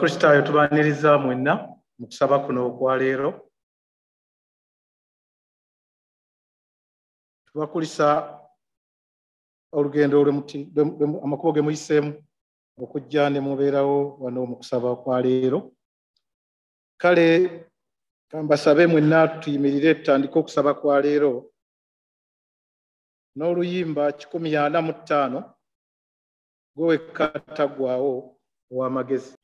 Abakristaayo tubaaniriza mwenna mu kusaba kuno okwa leero. Tubakulisa olugendo amakubo ge muyiseemu okujja ne mubeerawo wano mu kusaba kwa leero. Kale kambasabe mwenna tuyimirire tutandike okusaba kwa leero n'oluyimba 145 gwe wekka taggwaawo ow'amagezi.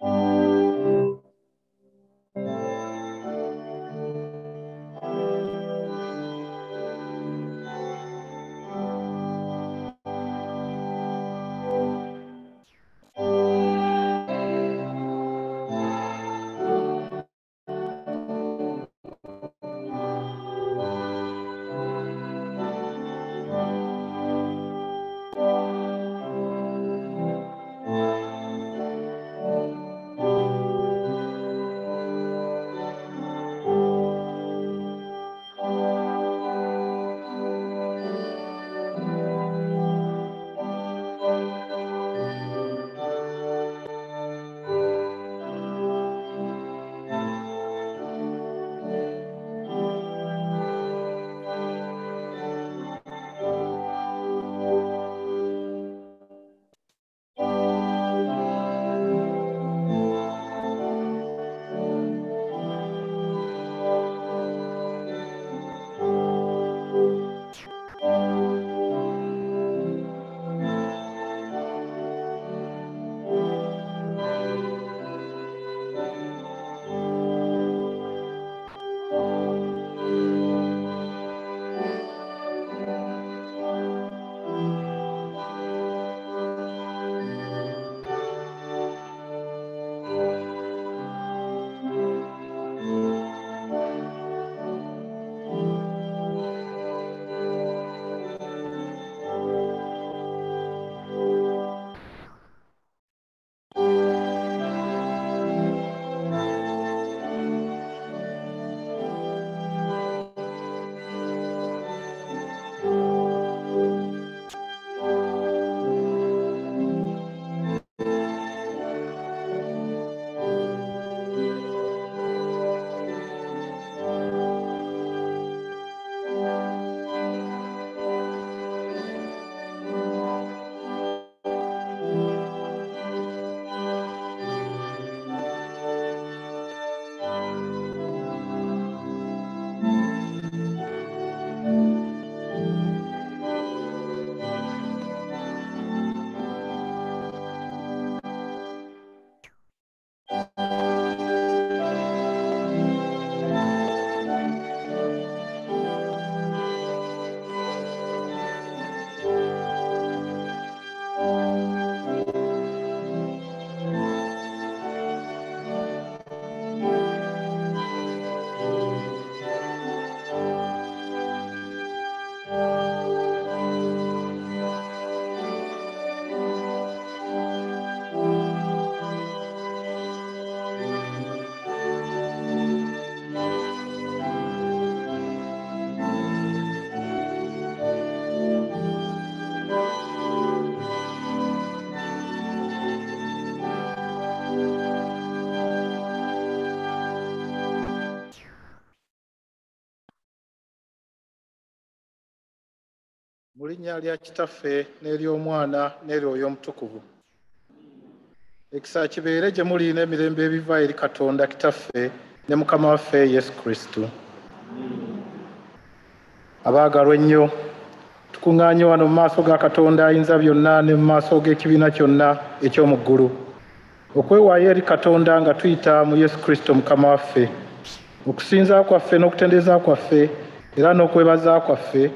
Mu linnya lya Kitaffe n'ery'Omwana n'eryoyo Omutukuvu. Ekisa kibeere gye muli n'emirembe ebiva eri Katonda Kitaffe ne Mukama waffe Yesu Kristo. Abaagalwa ennyo, tukuŋŋaanye wano mu maaso ga Katonda Ayinza byonna ne mu maaso g'ekibiina kyonna eky'omu ggulu okwewaayo eri Katonda nga tuyita mu Yesu Kristo Mukama waffe, okusinza kwaffe n'okutendereza kwaffe era n'okwebaza kwaffe,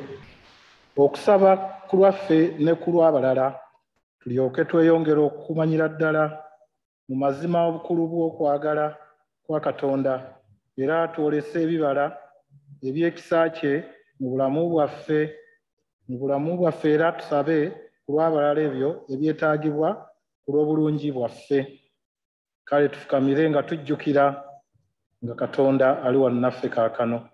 okusaba ku lwaffe ne ku lw'abalala, tulyoke tweyongere okumanyira ddala mu mazima obukulu bw'okwagala kwa Katonda era twolese ebibala eby'ekisa kye mu bulamu bwaffe era tusabe ku lw'abalala ebyo ebyetaagibwa ku lw'obulungi bwaffe. Kale tufukamire nga tujjukira nga Katonda ali wano naffe kaakano.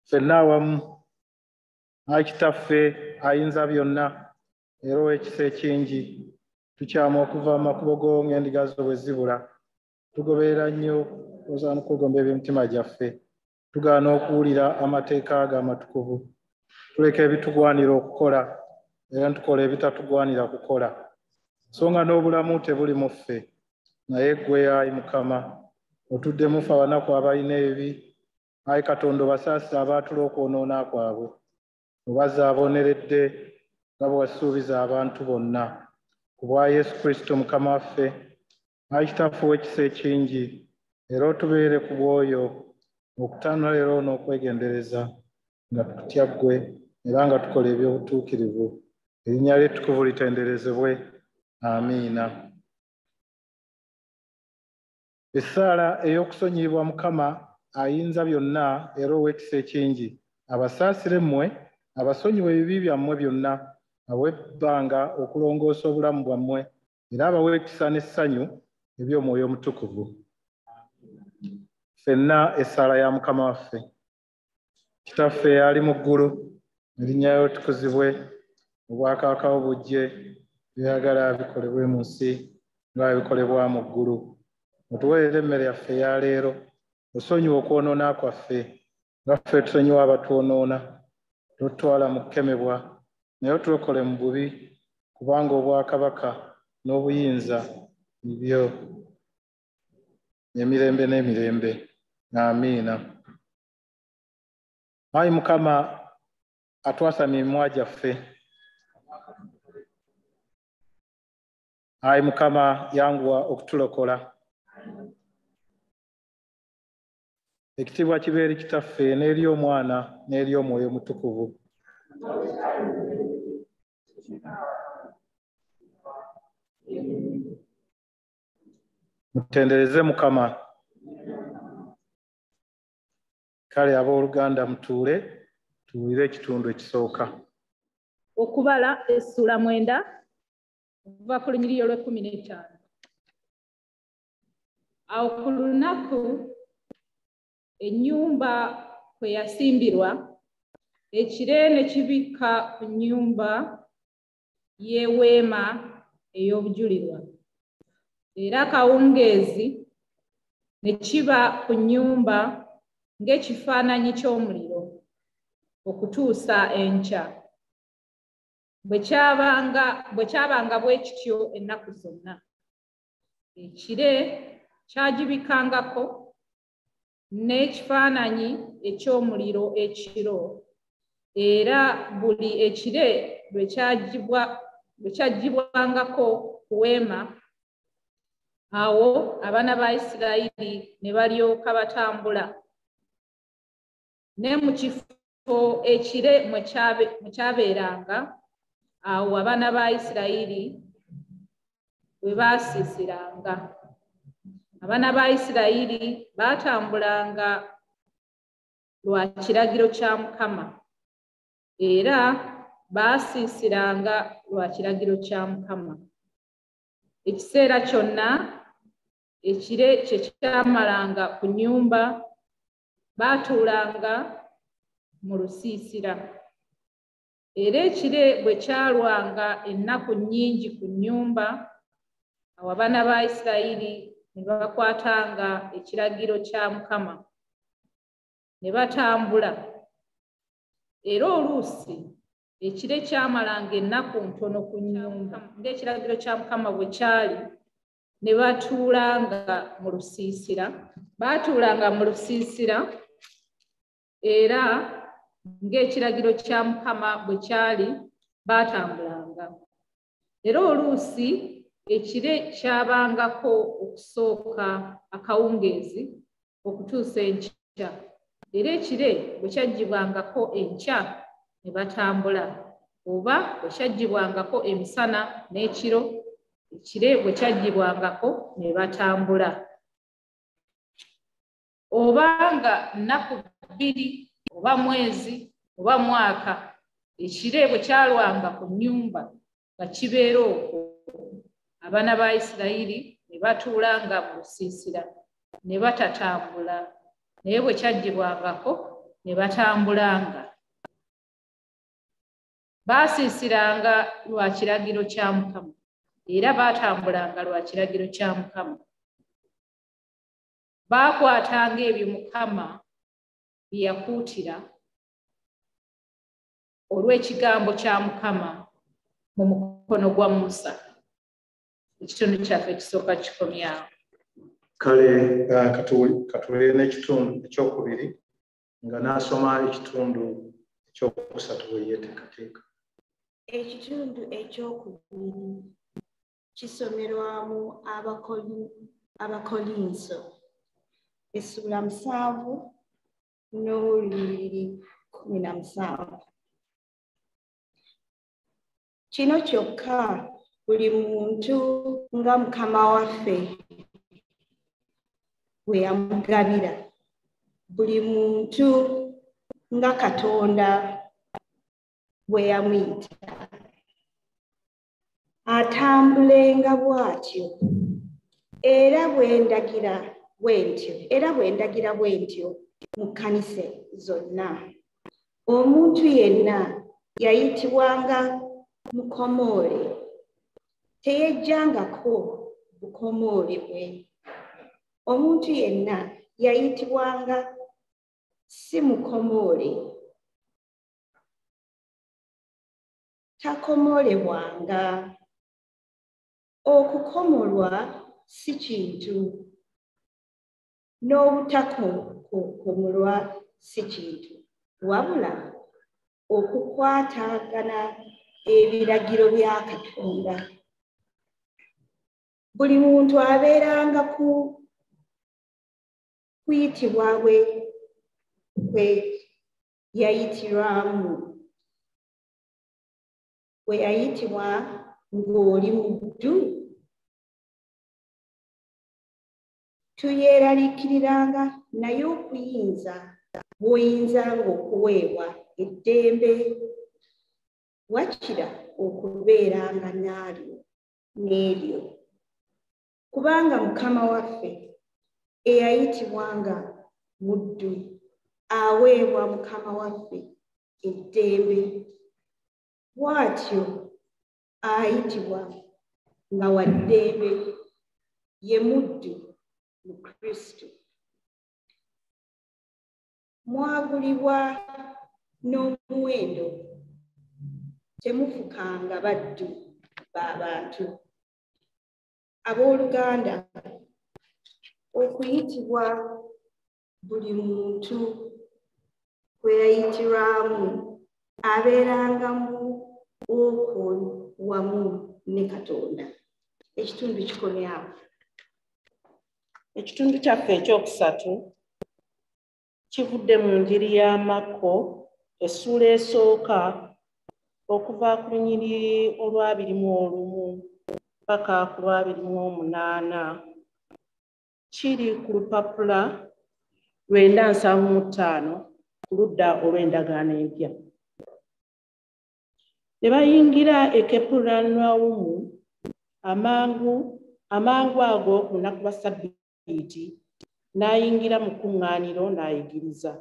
Ffenna awamu, Ayi Kitaffe Ayinza byonna era ow'ekisa ekingi, tukyama okuva mu makubo go ng'endiga zo bwe zibula. Tugoberera nnyo ozaana okwegomba eby'emitima gyaffe. Tugaana okuwulira amateeka ago amatukuvu. Tuleka ebitugwanira okukola era ntukola ebitatugwanira kukola. So nga n'obulamu tebuli mu ffe. Naye ggwe Ayi Mukama, otudde mufe abanaku abalina ebi. Ayi Katonda obasaasire abaatula okwonoona kwabwe. Obazaaboneredde nga bwe wasuubiza abantu bonna. Ku bwa Yesu Kristo Mukama waffe, Ayi Kitaffe ow'ekisa ekingi, era otubeere ku bw'oyo okutaana leero n'okwegendereza nga tutya ggwe era nga tukola eby'obutuukirivu. Erinnya ly'ettukuvu litenderezebwe. Amiina. Essaala ey'okusonyiyibwa Mukama ayinza byonna era ow'ekisa ekingi, abasaasire mmwe, abasonyiwe ebibi byammwe byonna, abawe ebbanga okulongoosa obulamu bwammwe, era abawe ekisa n'essanyu eby'Omwoyo Omutukuvu. Ffenna essaala ya Mukama waffe. Kitaffe ali mu ggulu, erinnya lyo litukuzibwe, obwakabaka bwo bujje, by'oyagala bikolebwe mu nsi nga bikolebwa mu ggulu. Otuweerere emmere yaffe eya leero, osonyiwe okwonoona kwaffe nga ffe tusonyiwa abatwonoona. Totutwala mu kukemebwa, naye otulokole mu bubi, kubanga obwakabaka n'obuyinza bibyo emirembe n'emirembe. Amiina. Ayi Mukama, atwasamya emimwa gyaffe. Ayi Mukama, yanguwa okutulokola. Ekitiibwa kibeere Kitaffe n'eri Omwana n'eri Omwoyo Omutukuvu. Mutendereze Mukama. Kale abooluganda mutuule tuwulire ekitundu ekisooka. Okubala essula 9 okuva ku lunyiriri olw'15. Awo ku lunaku ennyumba kwe yasimbirwa, ekire ne kibikka ku nnyumba y'eweema ey'obujulirwa, era akawungeezi ne kiba ku nnyumba ng'ekifaananyi ky'omuliro okutuusa enkya. Bwe kyabanga bwe kityo ennaku zonna. Ekire kyagibikangako n'ekifaananyi eky'omuliro ekiro, era buli ekire bwe kyaggibwangako ku weema, awo abaana ba Isirayiri ne balyoka batambula. Ne mu kifo ekire mwe kyabeeranga, awo abaana ba Isirayiri we baasiisiranga. Abaana ba Isirayiri baatambulanga lwa kiragiro kya Mukama, era baasiisiranga lwa kiragiro kya Mukama. Ekiseera kyonna ekire kye kyamalanga ku nnyumba, baatuulanga mu lusiisira. Era ekire bwe kyalwanga ennaku nnyingi ku nnyumba, awo abaana ba Isirayiri ne bakwatanga ekiragiro kya Mukama ne batambula. Era oluusi ekire kyamalanga ennaku ntono ku nnyumba ng'ekiragiro kya Mukama bwe kyali, ne batuulanga mu lusiisira. Baatuulanga mu lusiisira era ng'ekiragiro kya Mukama bwe kyali baatambulanga. Era oluusi ekire kyabangako okusooka akawungeezi okutuusa enkya, era ekire bwe kyaggyibwangako enkya ne batambula, oba bwe kyaggyibwangako emisana n'ekiro, ekire bwe kyaggyibwangako ne batambula. Obanga nnaku 2 oba mwezi oba mwaka, ekire bwe kyalwanga ku nnyumba nga kibeera okwo, abaana ba Isirayiri ne batuulanga mu lusiisira ne batatambula, naye bwe kyaggyibwangako ne batambulanga. Baasiisiranga lwa kiragiro kya Mukama. era baatambulanga lwa kiragiro kya Mukama. Baakwatanga ebyo Mukama bye yakuutira olw'ekigambo kya Mukama mu mukono gwa Musa. Ekitundu kyaffe ekisooka kikomyawo. Kale katule n'ekitundu ekyokubiri nga n'asoma ekitundu ekyokusatu bwe yeeteekateeka. Ekitundu ekyokubiri kisomerwamu Abakolinso essula 7 n'oluliri 17. Kino kyokka buli muntu nga Mukama waffe bwe yamugabira, buli muntu nga Katonda bwe yamuyita, atambulenga bw'atyo era bwe ndagira bw'entyo mu Kkanisa zonna. Omuntu yenna yayitibwanga mukomoole, teyejjangako bukomoole bwe. Omuntu yenna yayitibwanga si mukomoole, takomoolebwanga. Okukomolwa si kintu, n'obutakomolwa si kintu, wabula okukwatagana ebiragiro bya Katonda. Buli muntu abeeranga ku kuyitibwa kwe yayitirwamu, bwe yayitibwa ng'oli muddu. Tuyeeraliikiriranga naye okuyinza bw'oyinzanga okuweebwa eddembe, wakira okubeeranga n'eryo. Kubanga Mukama waffe eyayitibwanga muddu aweebwa Mukama waffe eddembe, bw'atyo ayitibwa nga wa ddembe ye muddu mu Kristo. Mwagulibwa n'omuwendo, temufukanga baddu b'abantu. Abooluganda, okuyitibwa buli muntu kwe yayitirwamu abeerangamu okwo wamu ne Katonda. Ekitundu kikomyawo. Ekitundu kyaffe ekyokusatu kivudde mu njiri ya Makko essula esooka okuva ku lunyiriri olwa 21 paka ku lwa 28. Kiri ku lupapula 975 ku ludda olw'endagaano empya. Ne bayingira e Kaperinawumu amangu ago ku lunaku lwa Ssabbiiti, n'ayingira mu kkuŋŋaaniro n'ayigiriza.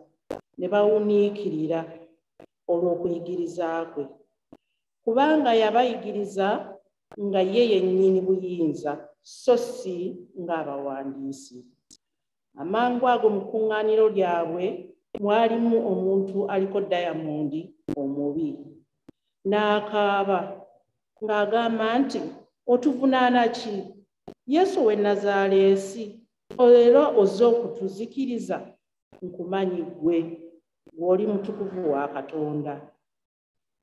Ne bawuniikirira olw'okuyigiriza kwe, kubanga yabayigiriza nga ye yennyini buyinza so si ng'abawandiisi. Amangu ago mu kkuŋŋaaniro lyabwe mwalimu omuntu aliko dayamondi omubi, n'akaaba ng'agamba nti, "Otuvunaana ki, Yesu w'e Nazaaleesi? Olero ozze okutuzikiriza? Nkumanyi ggwe, ng'oli mutukuvu wa Katonda."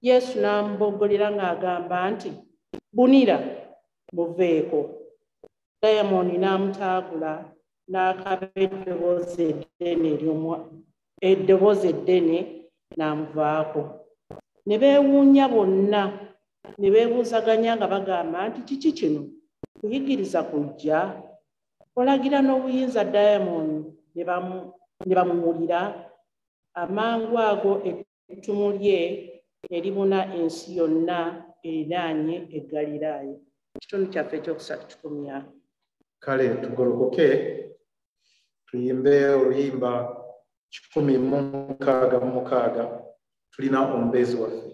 Yesu n'amuboggolera ng'agamba nti, "Bunira, muveeko." Dayamondi n'amutaagula n'akaaba eddoboozi eddene n'amuvaako. Ne beewuunya bonna, ne beebuuzaganya nga bagamba nti, "Kiki kino? Kuyigiriza kujja? Olagira n'obuyinza Dayamondi?" Ne bamuwulira. Amangu ago ettutumu lye ne libuna ensi yonna eriraanye e Ggaliraaya. Ekitundu kyaffe ekyokusatu kikomyawo. Kale tugolokoke tuyimbe oluyimba 166 tulina omubeezi waffe.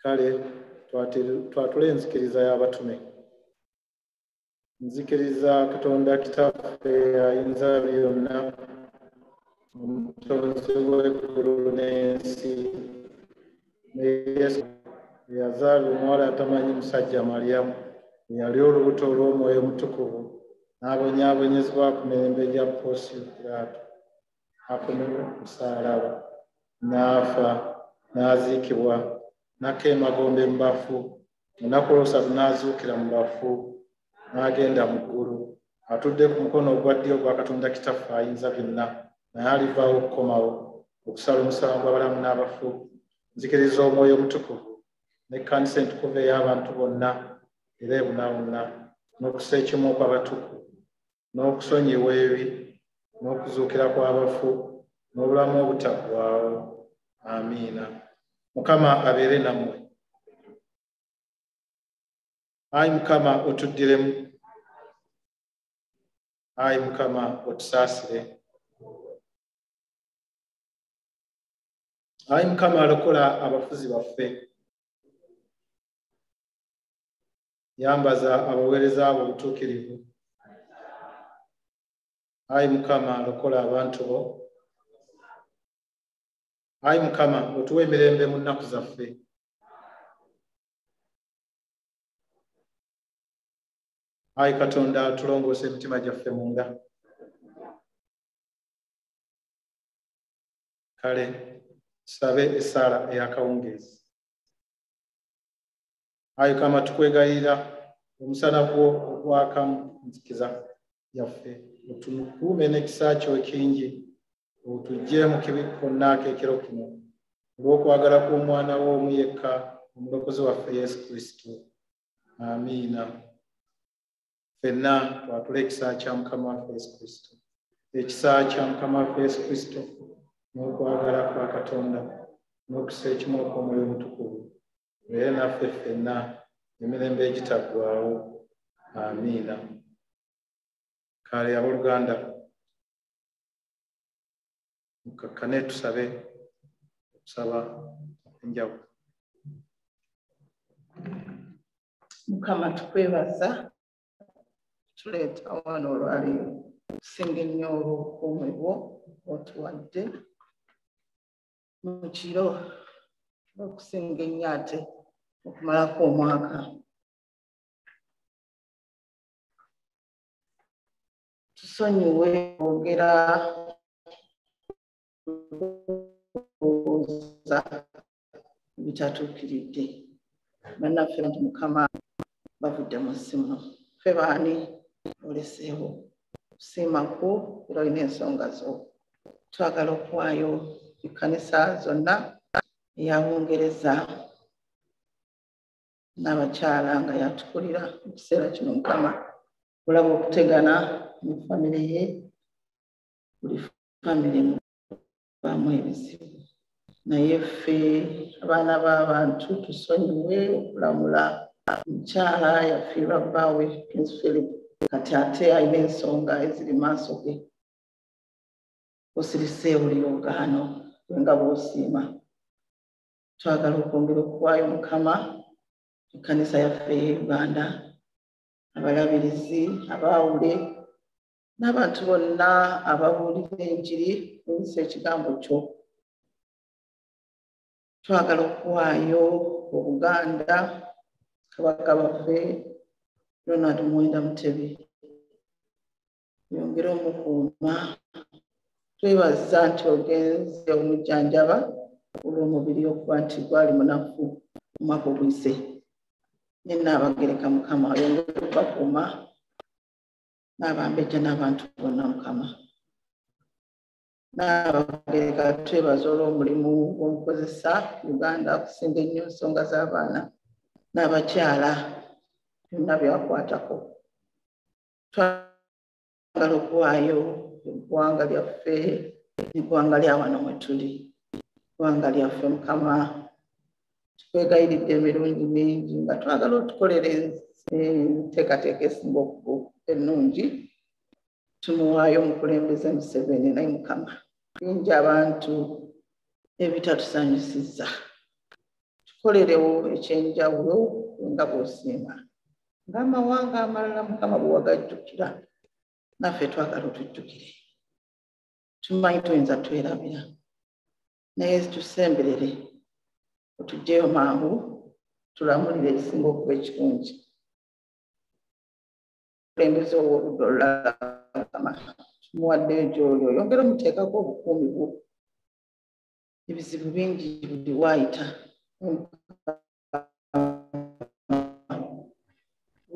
kale twatule enzikiriza y'abatume. Nzikiriza Katonda Kitaffe ayinza byonna, omutonzi w'eggulu n'ensi, ne Yesu eyazaala omuwala atamanyi musajja Maliyamu, eyali olubuto olw'Omwoyo Omutukuvu, n'abonyaabonyezebwa ku mirembe gya Ponsiyo Piraato, akomebwa ku musaalaba, n'afa, n'aziikibwa, n'akka emagombe mu bafu, olunaku olwokusatu n'azuukira mu bafu, n'agenda mu ggulu, atudde ku mukono ogwa ddyo ogwa Katonda Kitaffe ayinza byonna, naye alivaawo okukomawo okusala omusango gw'abalamu n'abafu. Nzikiriza Omwoyo Omutukuvu n'Ekkanisa entukuvu ey'abantu bonna era ebunawuna, n'okussa ekimu okw'abatukuvu, n'okusonyiwa ebi, n'okuzuukira kw'abafu, n'obulamu obutaggwaawo. Amiina. Mukama abeere nammwe. Ayi Mukama otuddiremu. Ayi Mukama otusaasire. Ayi Mukama alokola abafuzi baffe. Yambaza abaweereza abo obutuukirivu. Ayi Mukama alokola abantu bo. Ayi Mukama otuwe emirembe mu nnaku zaffe. Ayi Katonda tulongoose emitima gyaffe munda. Kale tusabe essaala ey'akawungeezi. Ayi Mukama tukwegayirira omusana gwo ogwaka mu nzikiza yaffe. Otukuume n'ekisa kyo ekingi. Otujje mu kibi kwonna ak'ekiro kino. Olw'okwagala kw'omwana wo omu yekka omulokozi waffe Yesu Kristo. Amiina. Ffenna twatule ekisa kya Mukama waffe Yesu Kristo. Ekisa kya Mukama waffe Yesu Kristo n'okwagala kwa Katonda n'okusa ekimu okw'Omwoyo Omutukuvu beere naffe ffenna emirembe egitaggwaawo. Amiina. Kale abooluganda mukakkane tusabe okusaba enjawulo. Mukama tukwebaza tuleeta wano olwaleero okusinga ennyo olw'obukuumi bwo otuwadde mu kiro okusinga ennyo ate okumalako omwaka. Tusonyiwe okwogera okubuuza bitatuukiridde. Bannaffe nti Mukama bavudde mu ssimu. Ffe baani oleseewo kusiimaku era olina ensonga zo. Twagala okuwaayo ekkanisa zonna eya Bungereza n'abakyala nga yatukulira mu kiseera kino. Mukama olaba okutegana mu famire ye, buli famire mubaamu ebizibu. Naye ffe abaana b'abantu tusonyiwe okulamula mukyala yafiirwa bbaawe Prince Philip, kati ate alina ensonga eziri maaso ge. Osirise buli yogaano nga bw'osiima. Twagala okwongera okuwaayo Mukama ekkanisa yaffe e Uganda, abalabirizi, abaawule n'abantu bonna ababuulira enjiri kuyisa ekigambo kyo. Twagala okuwaayo Obuganda, kabaka baffe Ronald Mwenda Mutebi, yongere omukuuma. Twebaza nti ogenze omujjanjaba olw'omubiri okuba nti gwali munafu omwaka oguyise. Ne Nnaabagereka Mukama yongere okubakuuma, n'Abambejja n'abantu bonna Mukama. Nnaabagereka twebaza olw'omulimu gw'omukozesa Uganda okusinga ennyo ensonga z'abaana n'abakyala byonna byakwatako. Twagala okuwaayo eggwanga lyaffe n'eggwanga lya wano mwe tuli. Eggwanga lyaffe Mukama tukwegayiridde emirundi mingi nga twagala otukolera enteekateeka esinga ennungi. Tumuwaayo omukulembeze Museveni, naye Mukama bingi abantu ebitatusanyusizza. Tukolerewo ekyenjawulo nga bw'osiima. Ng'amawanga amalala Mukama bwe wagajjukira, naffe twagala otujjukire. Tumanyi tuyinza twerabira, naye tusemberere otuggyeyo mangu tulamulire ekisinga okuba ekirungi. Omukulembeze ow'oludda olulala Mukama tumuwaddeyo gy'oli, oyongere omuteekako obukuumi bwo. Ebizibu bingi buli waayita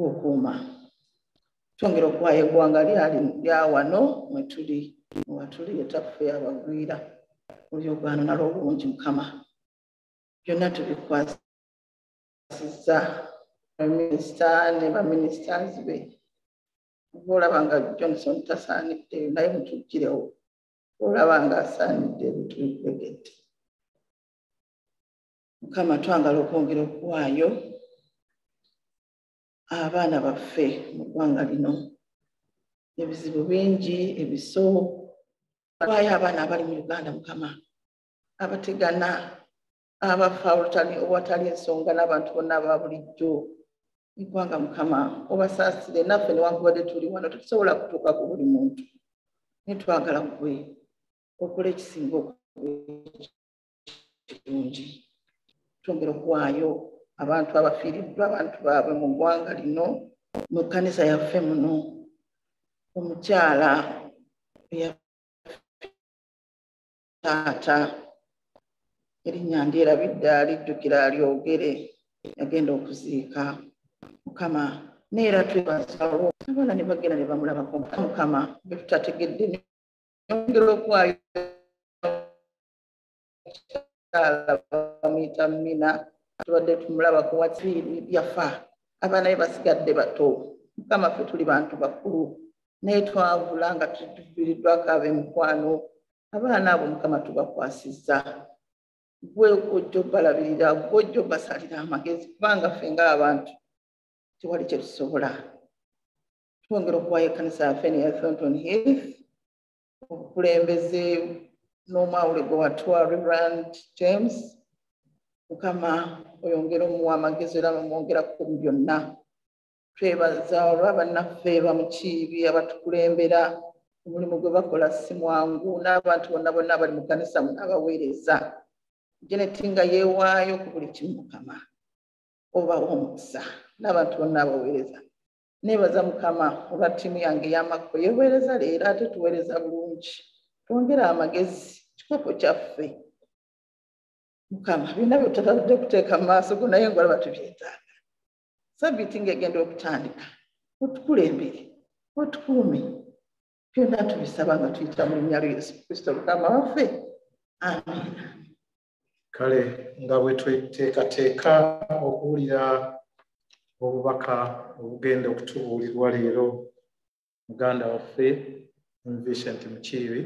okuuma. Twongera okuwaayo eggwanga lya wano mwe tuli, watuli etaffe abagwira olyogaano nalwo obulungi Mukama. Byonna tubikwasizza minisita ne baminisitaazi be. Olaba nga Johnson tasaanidde naye mutuggirewo, olaba nga asaanidde bitubikegedde. Mukama twagala okwongera okuwaayo abaana baffe mu ggwanga lino. Ebizibu bingi, ebiso. Twaayo abaana abali mu Uganda Mukama abategana abafa awatali ensonga n'abantu bonna aba bulijjo eggwanga Mukama obasaasire naffe newankubadde tuli wano tetusobola kutuuka ku buli muntu naye twagala ggwe okola ekisinga ekirungi twongera okuwaayo abantu abafiiriddwa abantu baabwe mu ggwanga lino mu kkanisa yaffe muno omukyala taata erinnya ndyerabidde alijjukira alyogere yagenda okuziika Mukama neera twebaza abaana ne bagenda ne bamulabako Mukama bwe tutategedde nyongera okuwaayo bamuyita Mina tubadde tumulaba ku watsiiri yafa abaana be basigadde bato Mukama ffe tuli bantu bakulu naye twavula nga tuviiriddwako ab'emikwano abaana abo Mukama tubakwasizza gwe ojja obalabirira gwe ojja obasalira amagezi kubanga ffe ng'abantu tewali kye tusobola twongera okuwaayo ekkanisa yaffe neya Thornton Heath obukulembeze n'omwawule gwe watwa Reverend James Mukama oyongera omuwa amagezi era nomwongeraku mu byonna twebaza olw'abannaffe ba Mukiibi abatukulembera omulimu gwe bakola si mwangu n'abantu bonna bonna abali mu kkanisa abaweereza Jeneti nga yeewaayo ku buli kimu Mukama obawa omukisa n'abantu bonna abaweereza neebaza Mukama olwa ttiimu yange ey'amakko yeeweereza leero ate tuweereza bulungi twongera amagezi kikopo kyaffe Mukama byonna by'otatadde kuteeka mu maaso go naye ngolaba tubyetaaga Ssabbiiti ng'egenda okutandika otukulembere otukuume byonna tubisaba nga tuyita mu linnya lya Yesu Kristo Mukama waffe amen. Kale nga bwe tweteekateeka okuwulira obubaka obugenda okutubuulirwa leero muganda waffe Vincent Mukiibi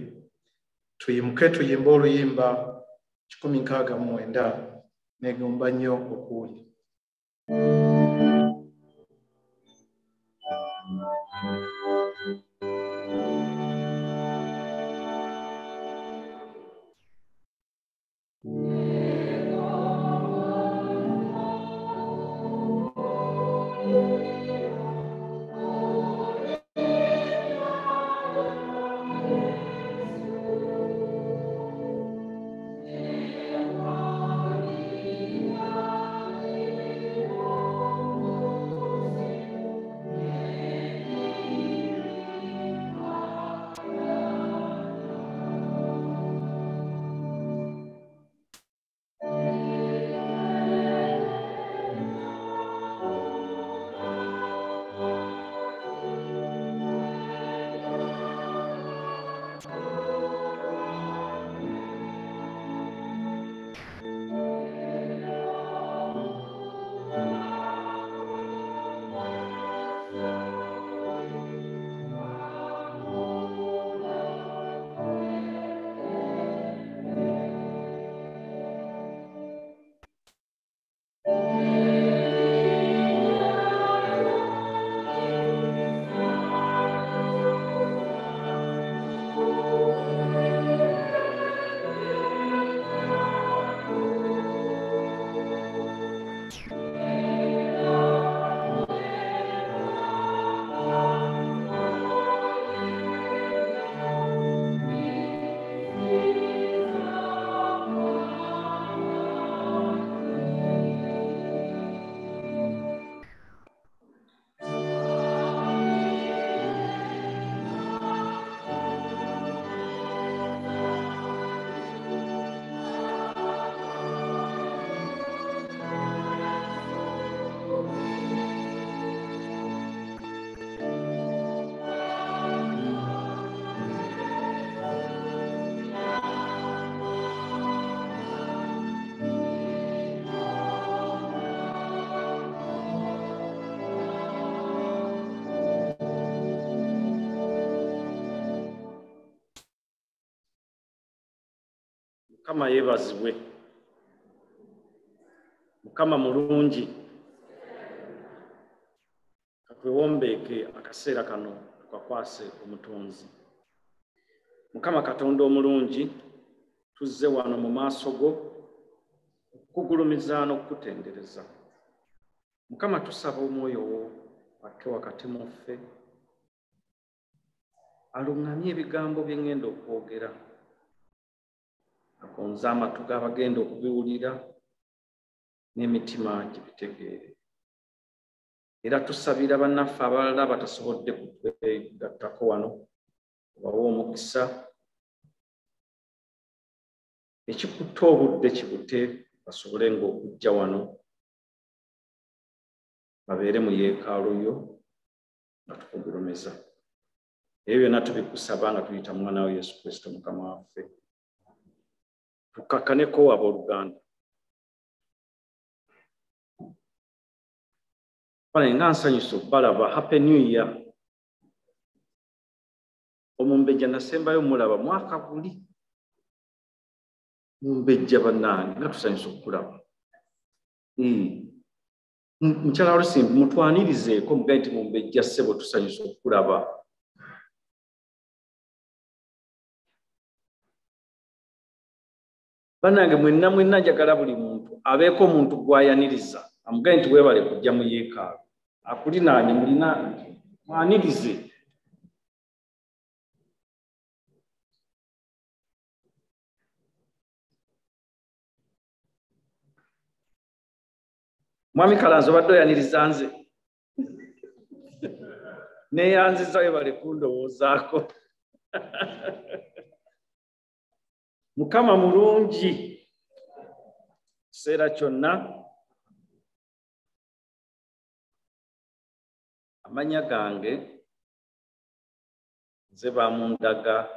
tuyimuke tuyimbe oluyimba 169 negomba nnyo okuwulira. Mukama yeebazibwe. Mukama mulungi. Katwewombeeke akaseera kano tukakwase omutonzi. Mukama Katonda omulungi tuzze wano mu maaso go okukugulumiza n'okukutendereza. Mukama, tusaba omwoyo wo akke wakati mu ffe, aluŋŋamye ebigambo bye ŋŋenda okwogera, agonze amatu g'abagenda okubiwulira n'emitima gibitegeere. Era tusabira bannaffe abalala batasobodde kutwegattako wano, obawe omukisa, ekikutte obudde kibute basobole ng'okujja wano babeere mu yeekaalu yo nga tukugulumiza. Ebyo byonna tubikusaba nga tuyita mu mwana wa Yesu Kristo Mukama waffe. Tukakkaneko abooluganda. Bale nga nsanyusa okubalaba. Happy New Year. Omumbejja nasembayo mulaba mwaka guli. Mumbejja bannange nga tusanyusa okukulaba. Mukyala Lusimbi mutwanirizeeko mugaye nti mumbejja ssebo tusanyusa okukulaba. Bannange mwenna njagala buli muntu abeeko omuntu gw'ayaniriza amugaye nti weebale kujja mu yeekaalu. Akulinaanye mulina mwanirize. Mwami Kalanzo obadde oyaniriza nze. Neeyanziza weebale kundowoozaako. Mukama mulungi kiseera kyonna. Amanya gange nze Bamundaga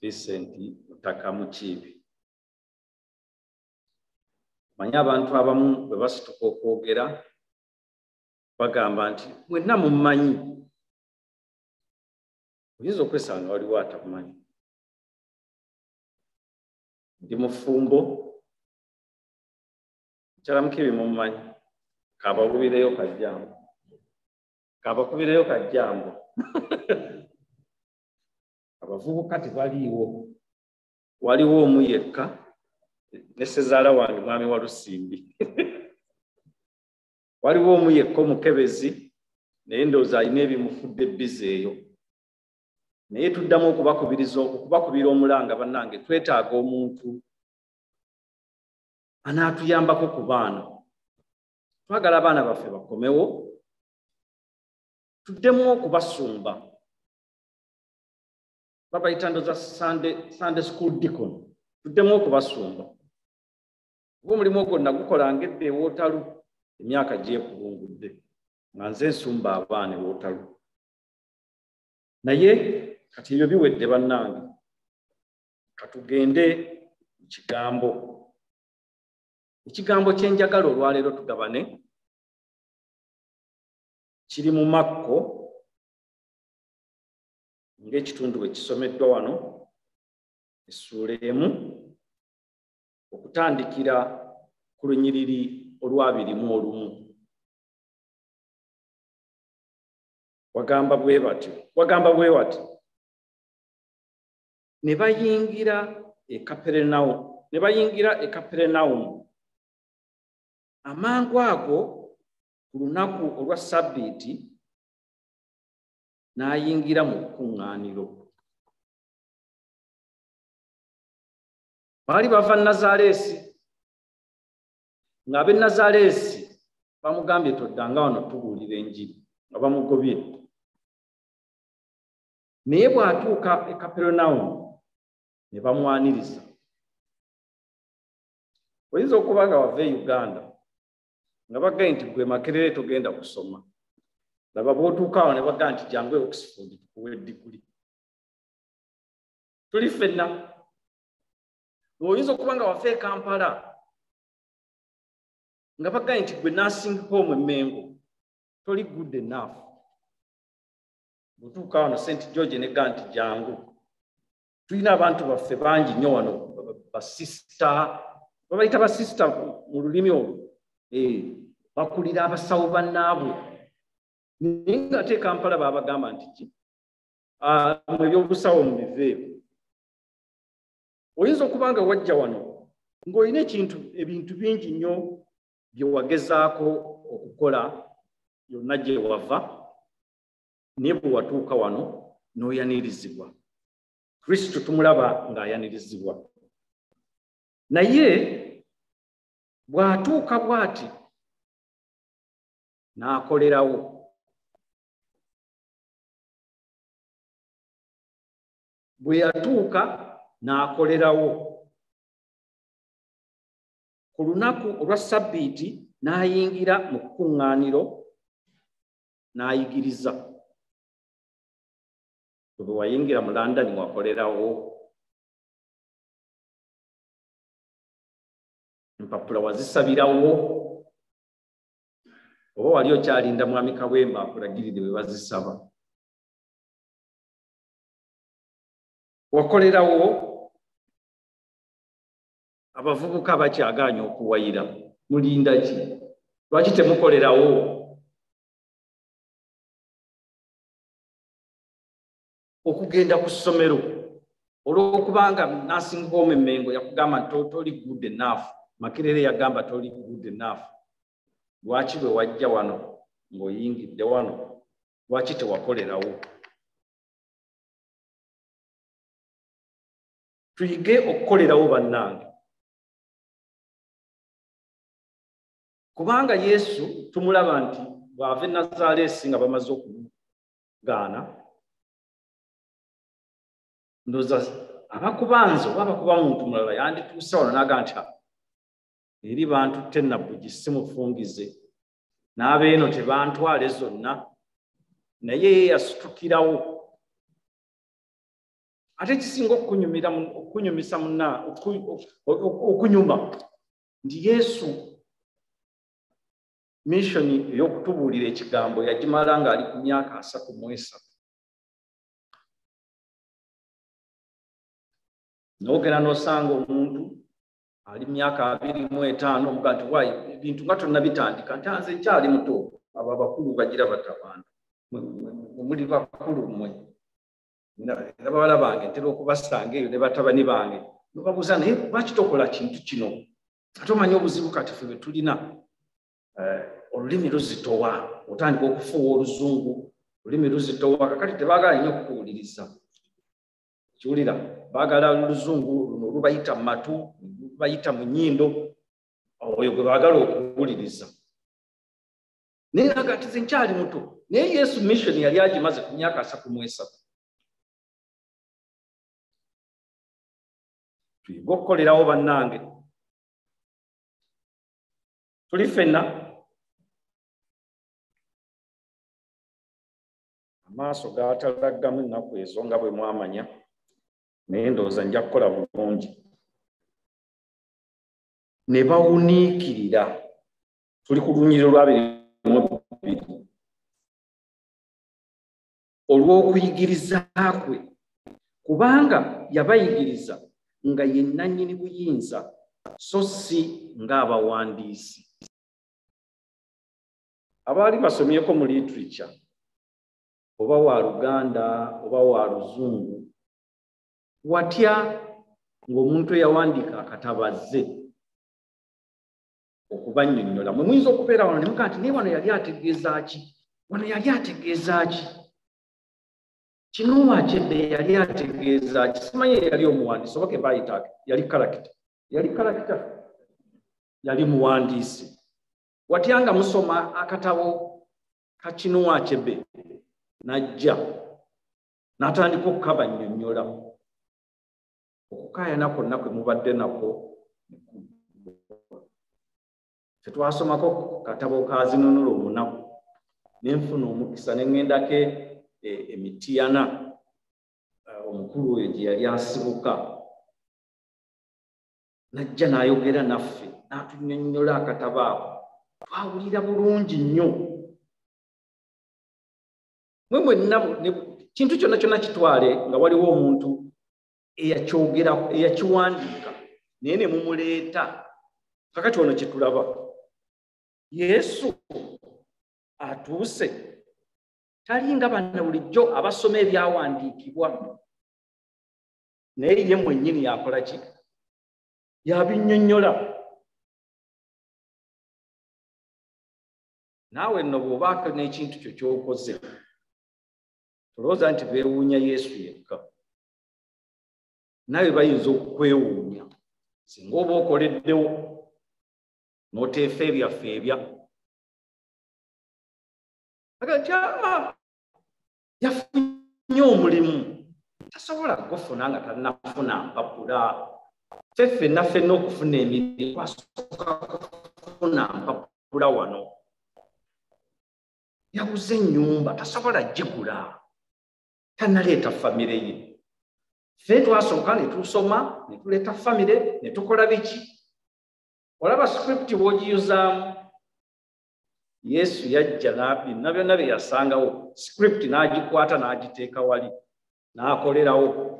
Vincent Mutaka Mukiibi. Manya abantu abamu bwe basituka okwogera bagamba nti mwenna mummanyi. Oyinza okwesanga waliwo atamumanyi. Ndi mufumbo. Mukyala Mukiibi mumumanyi. Kabakubireyo kajjambo. Kabakubireyo kajjambo. Abavubuka tebaliiwo. Waliwo omu yekka ne ssezaala wange mwami wa Lusimbi. Waliwo omu yekka omukebezi naye ndowooza alina ebimufudde ebbizi eyo. Naye tuddamu okubakubira omulanga bannange twetaaga omuntu anaatuyambako ku baana. Twagala abaana baffe bakomewo. Tuddemu okubasumba. Babayita ndoza Sunday school deacon. Tuddemu okubasumba. Oba omulimu ogwo nagukolanga edda ewootalo emyaka gyekubungudde nga nze nsumba abaana ewootalo. Naye kati ebyo biwedde bannange. Katugende mu kigambo. Ekigambo kyenjagala olwaleero tugabane kiri mu Makko ng'ekitundu bwe kisomeddwa wano essuula 1 okutandikira ku lunyiriri olw'21. Wagamba bwe bati ne bayingira e Kaperinawumu. Amangu ago ku lunaku olwa Ssabbiiti n'ayingira mu kkuŋŋaaniro. Baali bava Nazaaleesi ng'ab'e Nazaaleesi bamugambye toddanga wano tubuulira enjiri nga bamugobye. Naye bw'atuuka e Kaperinawumu ne bamwaniriza. Oyinza okuba nga wava e Uganda nga bagaye nti gwe Makerere togenda kusoma. Laba bw'otuuka awo ne bagamba nti jangu e Oxford tukuwe diguli. Tuli ffenna. Oyinza okuba nga wava e Kampala nga bagaye nti gwe nursing home Mengo toli good enough. Bw'otuuka wano St George ne gamba nti jangu. Tulina abantu baffe bangi nnyo wano basista. Babayita basista mu lulimi olwo. Bakulira abasawo bannaabwe. Naye ng'ate e Kampala baabagamba nti ki? Mu ebyobusawo mubiveewo. oyinza okuba nga wajja wano ng'olina ebintu bingi nnyo bye wagezaako okukola yonna gye wava naye bwe watuuka wano n'oyanirizibwa. Kristo tumulaba ng'ayanirizibwa, naye bw'atuuka bw'ati n'akolerawo. Bwe yatuuka n'akolerawo ku lunaku olwa Ssabbiiti n'ayingira mu kkuŋŋaaniro n'ayigiriza. Bwe wayingira mu London wakolerawo, empapula wazisabirawo, oba wali okyalinda mwami Kawemba akulagirire bwe bazisaba? Wakolerawo abavubuka bakyagaanye okuwayira, mulinda ki? Lwaki temukolerawo? Okugenda ku ssomero olw'okubanga nursing home Mengo yakugamba toli good enough, Makerere yagamba toli good enough, lwaki bwe wajja wano ng'oyingidde wano lwaki tewakolerawo? Tuyige okukolerawo bannange, kubanga Yesu tumulaba nti bw'ava e Nazaaleesi nga bamaze okugaana, ndowooza abakubanze oba abakuba muntu mulala yandituuse wano n'aga nti eri bantutte nabbugi simufungize, n'abeeno tebantwale zonna, naye ye yasitukirawo. Ate kisinga okunyumisa munna okunyuma nti Yesu missoni ey'okutubuulira ekigambo yagimala ng'ali ku myaka 33. N'ogenda n'osanga omuntu ali myaka 25 omuga nti wayi ebintu nga tonnabitandika, nti nze nkyali muto. Abo abakulu bagira batabantu, muli bakulu mmwe era bawala bange ntera okubasanga eyo ne batabani bange nobabuuza naye lwaki tokola kintu kino? Ate omanyi obuzibu kati ffe bwe tulina, olulimi luzitowa, otandika okufuuwa oluzungu, olulimi luzitowa, kakati tebaagala nnyo okukuwuliriza. Kiwulira, baagala oluzungu luno lubayita mu matu, lubayita mu nnyindo, oyo gwe baagala okuwuliriza. Naye naga nti nze nkyali muto, naye Yesu mission yali agimaze ku myaka 33. Tuyige okukolerawo bannange. Tuli ffenna amaaso gaatalaggamu ennaku ezo nga bwe mwamanya, naye ndowooza nja kukola bulungi. Ne bawuniikirira. Tuli ku lunyiriro lwa 22 olw'okuyigiriza kwe, kubanga yabayigiriza nga ye nannyini buyinza so si ng'abawandiisi. Abaali basomyeko mu literature oba wa Luganda oba wa Luzungu, watya ng'omuntu eyawandiika akatabaze okubannyonnyola? Mwe muyinza okubeera wano ne mugaa nti naye wano yali ategeeza ki? Wano yali ategeeza ki? Kino wakyedde yali ategeeza ki? Simanyi yali omuwandiisi oba ke baayita yali karakita? Yali karakita? Yali muwandiisi. Watya nga musoma akatabo ka kino wakyebbe najja n'atandika okukabannyonnyola, okukaayana kwonna kwe mubadde nako. Tetwasomako katabo ka Zinunula omunaku nenfuna omukisa ne ŋŋendako Emitiyana omukulu oyo gye yali asibuka, najja n'ayogera naffe n'atunnyonnyola akatabo ako, twawulira bulungi nnyo. Mwe mwenna kintu kyonna kyonna kitwale nga waliwo omuntu eyakyogera eyakiwandiika naye ne mumuleeta. Kakati ono kye tulaba, Yesu atuuse talinga banna bulijjo abasoma ebyawandiikibwa. naye ye mwennyini yakola ki? Yabinnyonnyola. Naawe nno bw'obaako n'ekintu kyo ky'okoze tolowooza nti beewuunya Yesu yekka, nawe bayinza okukwewuunya singa oba okoleddewo n'oteefa ebyaffe ebya yafunye omulimu tasobola gufuna nga tannafuna mpapula. Ffenna okufuna emirimu twasooka kufuna mpapula wano. Yaguze ennyumba tasobola gigula, tannaleeta famire ye. Ffe twasooka ne tusoma ne tuleeta famire ne tukola biki? Olaba script bw'ogiyuzaamu. Yesu yajja byonna byonna bye yasangawo, script n'agikwata n'agiteeka wali n'akolerawo.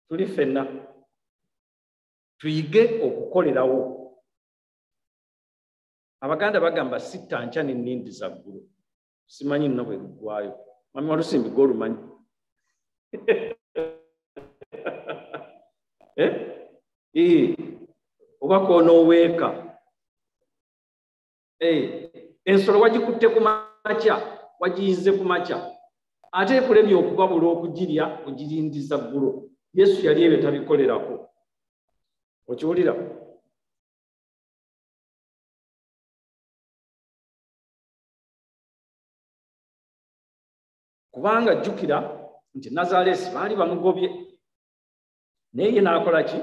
Tuli ffenna tuyige okukolerawo. Abaganda bagamba sitta nkya n'ennindi za ggulu. Simanyi nno bwe luggwayo. Mami Walusimbi gwe olumanyi. Oba koonooweeka. Ensolo wagikutte ku makya, wagiyize ku makya. Ate ekulemye okubabula okugirya ogirindiza ggulu. Yesu yali ebyo tabikolerako. Okiwulira? Kubanga jjukira nti Nazaaleesi baali bamugobye. Naye ye n'akola ki?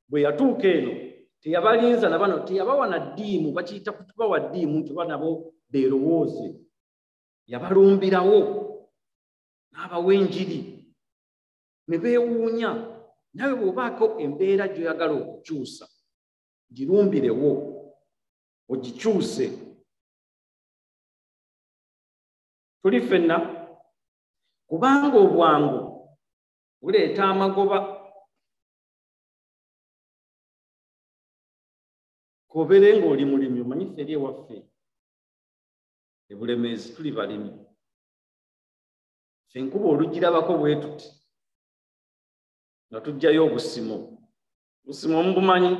Bwe yatuuka eno teyabalinza na bano, teyabawa na ddiimu, bakiyita kutubawa ddiimu nti oba nabo beerowooze. Yabalumbirawo n'abawa enjiri ne beewuunya. Nawe bw'obaako embeera gy'oyagala okukyusa girumbirewo ogikyuse. Tuli ffenna kubanga obwangu buleeta amagoba. Kobere ng'oli mulimi omanyi ffe eri ewaffe e Bulemeezi tuli balimi. Ffe enkuba olugirabako bwe tuti nga tujjayo obusimo. Busimo mubumanyi?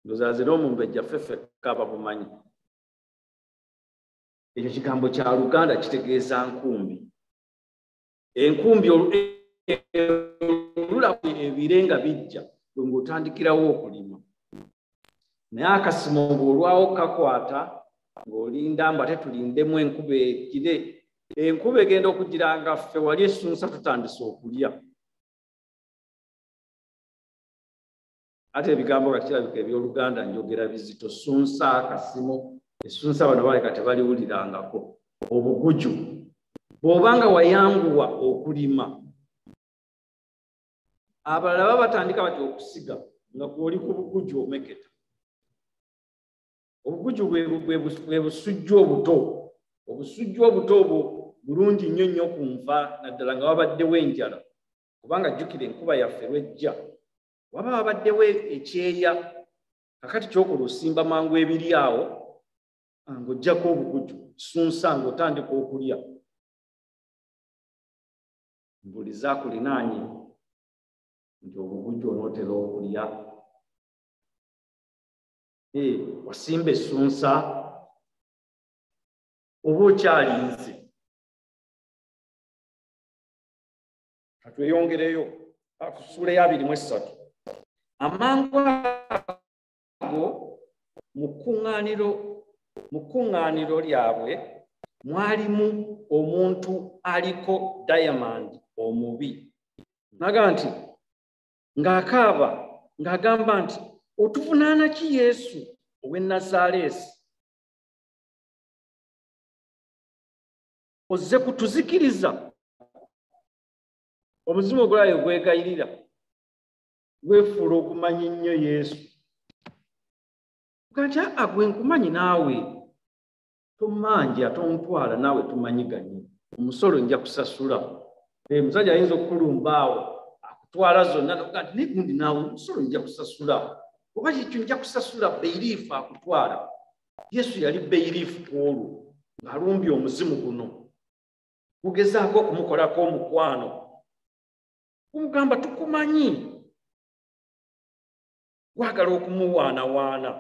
Ndowooza n'omumbejja ffeffe kaba bumanyi. Ekyo kigambo kya Luganda kitegeeza nkumbi. Enkumbi olula ebire nga bijja bwe ng'otandikirawo okulima. Naye akasimo bw'olwawo kakwata ng'olinda mbu ate tulindemu enkuba egire. Enkuba egenda okugira nga ffe wali essunsa tutandise okulya. Ate ebigambo kati kirabika eby'Oluganda njogera bizito. Ssunsa, akasimo, essunsa bano baleka tebaliwulirangako. Obuguju bw'obanga wayanguwa okulima, abalala baba batandika bati okusiga nga gw'oli ku buguju omeketa. Obuguju bwe busujju obuto. Obusujju obuto obwo bulungi nnyo nnyo ku nva naddala nga wabaddewo enjala. Kubanga jjukira enkuba yaffe lwejja waba wabaddewo ekyeya. Kakati kyokola osimba mangu ebiri awo ng'oggyako obuguju, ssunsa ng'otandika okulya. Buli zaakulinaanye nti obuguju onootera okulya. Wasimba essunsa oba okyalinze. Katweyongereyo ku Ssuula ya 23. Amangu ago mu kkuŋŋaaniro lyabwe mwalimu omuntu aliko dayamandi omubi. Naga nti ng'akaaba ng'agamba nti otuvunaana ki Yesu ow'e Nazaaleesi? Ozze kutuzikiriza? Omuzimu ogulayo gwegayirira gwefuula okumanyi nnyo Yesu. Kati agwe nkumanyi naawe tomanja tontwala naawe tumanyiganye. Omusolo nja kusasula. Omusajja ayinza okukulumba awo akutwala zonna nokuga nti naye gundi naawe omusolo nja kusasula. Oba kikyo nja kusasula beyiriifu akutwala. Yesu yali beyiriifu ku olwo ng'alumbye omuzimu guno. gugezaako okumukolako omukwano gumugamba tukumanyi gwagala okumuwaanawaana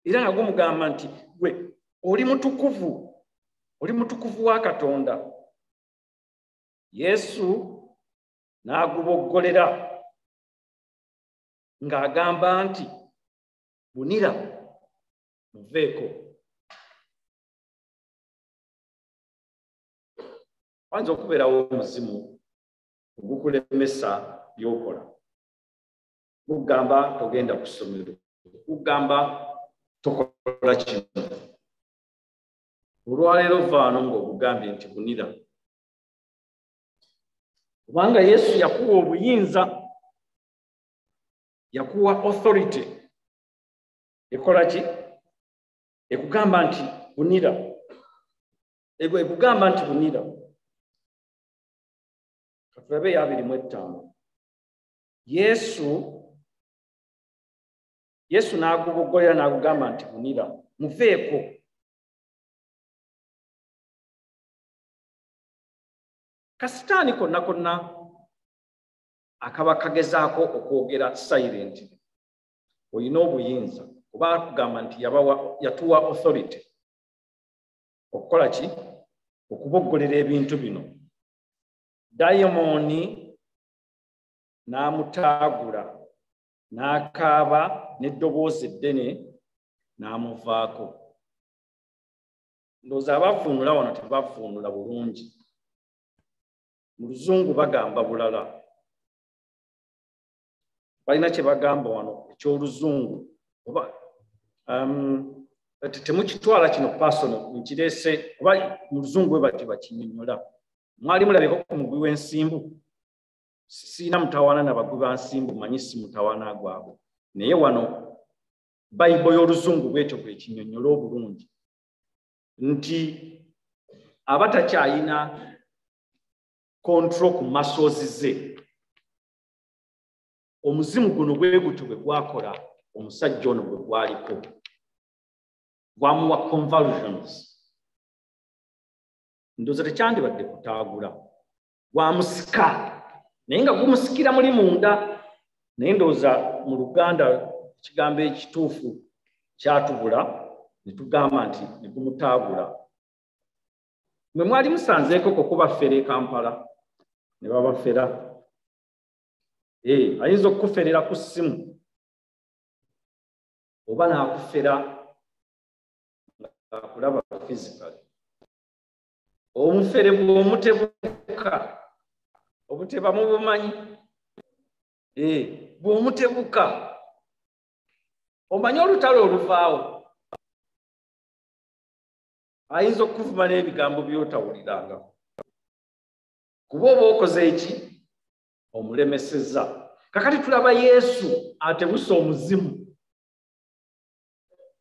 era nga gumugamba nti gwe oli mutukuvu wa Katonda. Yesu n'aguboggolera ng'agamba nti bunira muveeko. Wanza okubeerawo omuzimu ogukulemesa by'okola, gugamba togenda ku ssomero, gugamba tokola kino. Olwaleero vaano ng'ogugambye nti bunira. Kubanga Yesu yakuwa obuyinza, yakuwa authority ekola ki? Ekugamba nti bunira. Ekugamba nti bunira. Katulabe 25. Yesu n'aguboggolera n'agugamba nti bunira muveeko. Kasitaani konna akaba kagezaako okwogera silent, olina obuyinza oba akugamba nti yatuwa authority okukola ki? Okuboggolera ebintu bino. Dayimooni n'amutaagula n'akaaba n'eddoboozi eddene n'amuvaako. Ndowooza abavuunula wano tebavuunula bulungi. Mu Luzungu bagamba bulala. Balina kye bagamba wano eky'Oluzungu. Oba temukitwala kino personal, nkireese oba mu Luzungu bwe bati bakinnyonnyola. Mwali mulabeko ku mugwi w'ensimbu. Siina mutawaana na bagwi ba nsimbu, manyi si mutawaana gwabwe. Naye wano Bayibuli y'Oluzungu bw'etyo bw'ekinnyonnyola obulungi nti abatakyayina control ku muscles ze, omuzimu guno bwe gutyo bwe gwakola omusajja ono bwe gwaliko, gwamuwa convulsions. Ndowooza tekyandibadde kutaagula, gwamusika naye nga gumusikira muli munda. Naye ndowooza mu Luganda ekigambo ekituufu kyatubula ne tugamba nti ne gumutaagula. Mwe mwali musanzeeko kokubafera e Kampala ne babafera. Ayinza okukuferera ku ssimu oba n'akufera ng'akulaba physically. Omufere bw'omutebuka, obuteba mubumanyi, bw'omutebuka omanyi olutalo oluvaawo, ayinza okuvuma n'ebigambo by'otawuliranga kuba oba okoze eki? Omulemesezza. Kakati tulaba Yesu atebuse omuzimu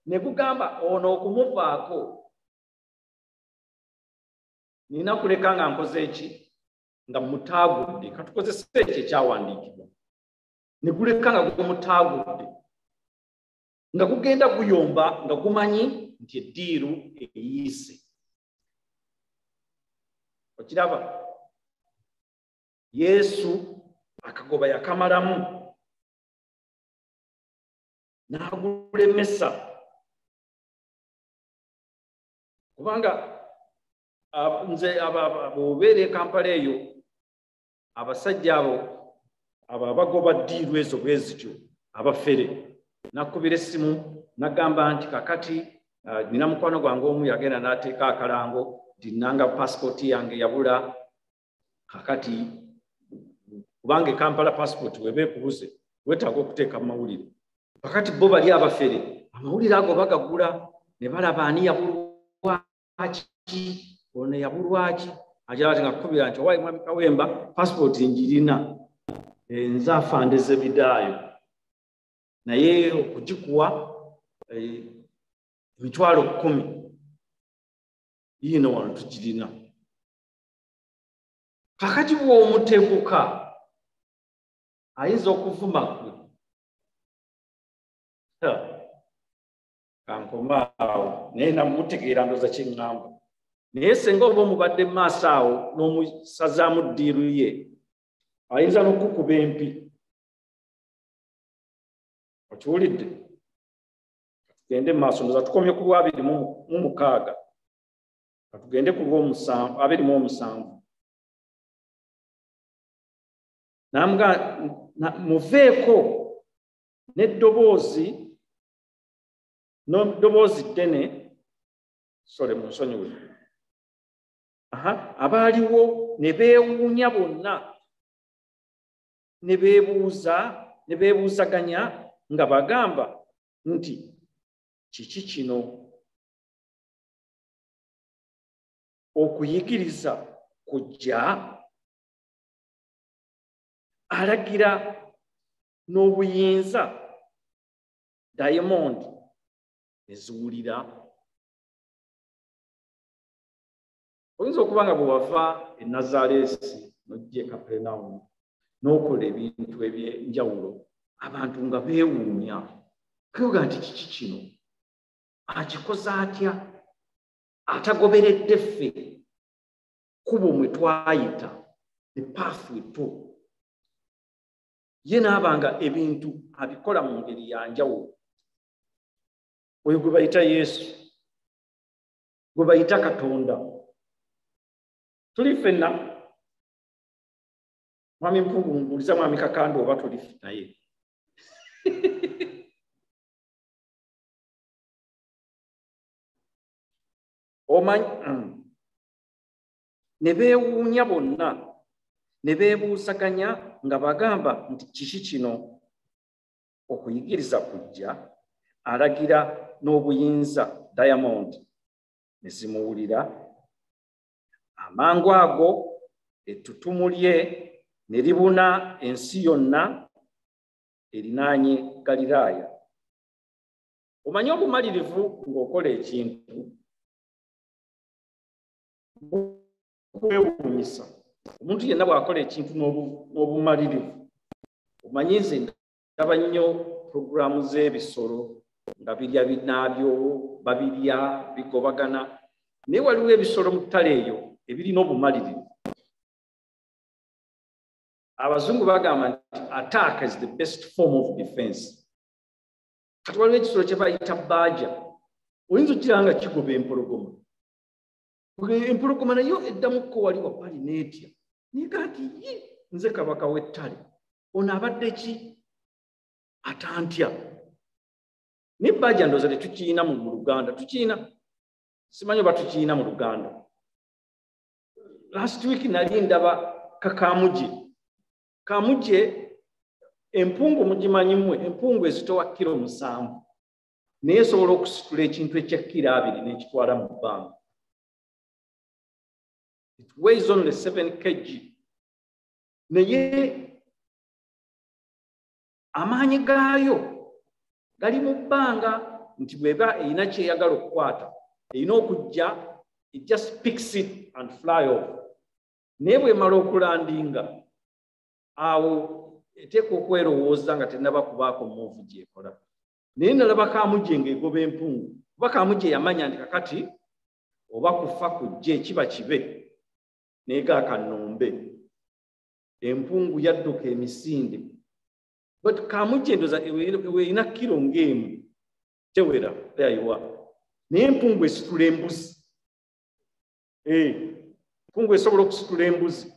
ne gugamba ono okumuvaako. Nina kuleka nga nkoze eki? Nga mutaagudde. Katukozesa ekyo ekyawandiikibwa. Ne guleka nga gumutaagudde, nga gugenda guyomba nga gumanyi nti eddiiru eyiise. Okiraba? Yesu akagoba yakamalamu n'agulemesa. Kubanga nze bw'obeera e Kampala eyo, abasajja abo abagoba ddiiru ezo bwe zityo abafere, nakubira essimu nagamba nti kakati nina mukwano gwange omu yagenda n'ateeka akalango nti nanga passport yange yabula. Kakati kubanga e Kampala passport weba ekubuze wetaaga okuteeka mu mawulire. Kakati bo bali abafere amawulire ago bagagula ne balaba ani yabulwaki, ono yabulwaki. Ajala ati ngakubira nti owaayi mwami Kawemba passport njirina, nze afande Zebidaayo, naye okugikuwa emitwalo 10 yino wano tugirina. Kakati bw'omutebuka ayinza okuvuma gwe. kankomaawo naye namutegeera ndoza kyeŋŋamba naye senga oba omubadde mu maaso awo n'omusazaamu ddiiru ye ayinza n'okukuba empi okiwulidde tugende mu maaso ndoza tukomye ku lwa 26 katugende ku lw'omusanvu 27 namuga muveeko n'eddoboozi ddene sole munsonyiwe abaaliwo ne beewuunya bonna ne beebuuzaganya nga bagamba nti kiki kino okuyigiriza kujja alagira n'obuyinza Diamond eziwulira oyinza okuba nga bwe wava e Nazaaleesi n'ojja e Kaperinawumu n'okola ebintu eby'enjawulo abantu nga beewuunya kyoga nti kiki kino akikoze atya atagoberedde ffe kubo mwe twayita the pathway to ye n'abanga ebintu abikola mu ngeri ya njawulo oyo gwe bayita Yesu gwe bayita Katonda tuli ffenna mwami Mpugu mbuuliza mwami Kakando oba tuli naye omanyi ne beewuunya bonna ne beebuuzaganya nga bagamba nti kiki kino okuyigiriza kujja alagira n'obuyinza Diamond ne zimuwulira amangu ago ettutumu lye ne libuna ensi yonna erinaanye Galiraaya omanyi obumalirivu ng'okola ekintu kwewuunyisa omuntu yenna bw'akola ekintu n'obumalirivu omanyi nze ndaba nnyo puroguramu z'ebisolo nga birya binaabyo babirya bigobagana naye waliwo ebisolo mu ttale eyo ebirina obumalirivu abazungu bagamba nti attack is the best form of defense kati waliwo ekisolo kye bayita bbaaja oyinza okiranga kigoba empologoma empologoma nayo eddamukko wali wabbali n'etya niga nti ye nze kabaka w'ettale ono abadde ki atantya nebbaaja ndooza tetukiyina mu Luganda tukiyina simanyi oba tukiyina mu Luganda last week nali ndaba kamuje empungu mugimanyimmwe empungu ezitowa kilo 7 naye esobola okusitula ekintu ekya kilo 2 n'ekitwala mu bbanga. It weighs only 7 kg. Naye amaanyi gaayo gali mu bbanga nti bweba erina kyeyagala okukwata erina okujja it just picks it and fly off. Naye bwemala okulandinga awo eteeka okwerowooza nga tennaba kubaako muuvu gyekola. Naye nalaba kaamuje ng'egoba empungu kuba kaamuje yamanya nti kakati oba kufa kujja ekiba kibe neegaaka nnombe empungu yadduka emisinde but kaamuje ndoza erina kilo ng'emu tewera teyayiwa naye empungu esitula embuzi empungu esobola okusitula embuzi.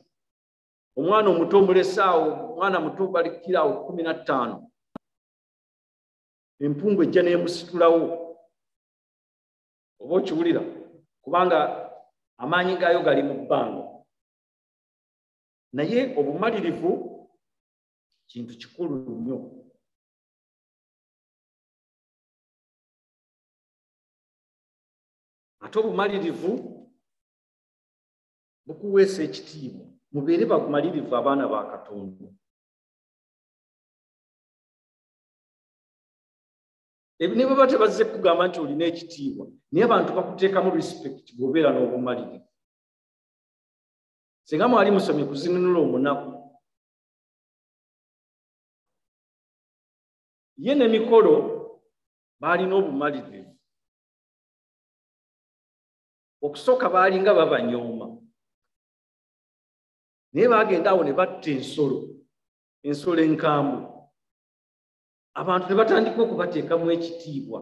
Omwana omuto omulesaawo omwana muto bali kilo 15 empungu ejja n'emusitulawo oba okiwulira kubanga amaanyi gaayo gali mu bbanga. Naye obumalirivu kintu kikulu nnyo. Ate obumalirivu bukuweesa ekitiibwa. Mubeere bamalirivu abaana ba Katonda. Ne baba tebazze kugamba nti olina ekitiibwa naye abantu bakuteekamu respect bw'obeera n'obumalirivu. Singa mwali musomye kuzinunula omunaku ye n'emikolo baalina obumalirivu okusooka baalinga babanyooma naye baagenda awo ne batta ensolo enkambwe abantu ne batandika okubateekamu ekitiibwa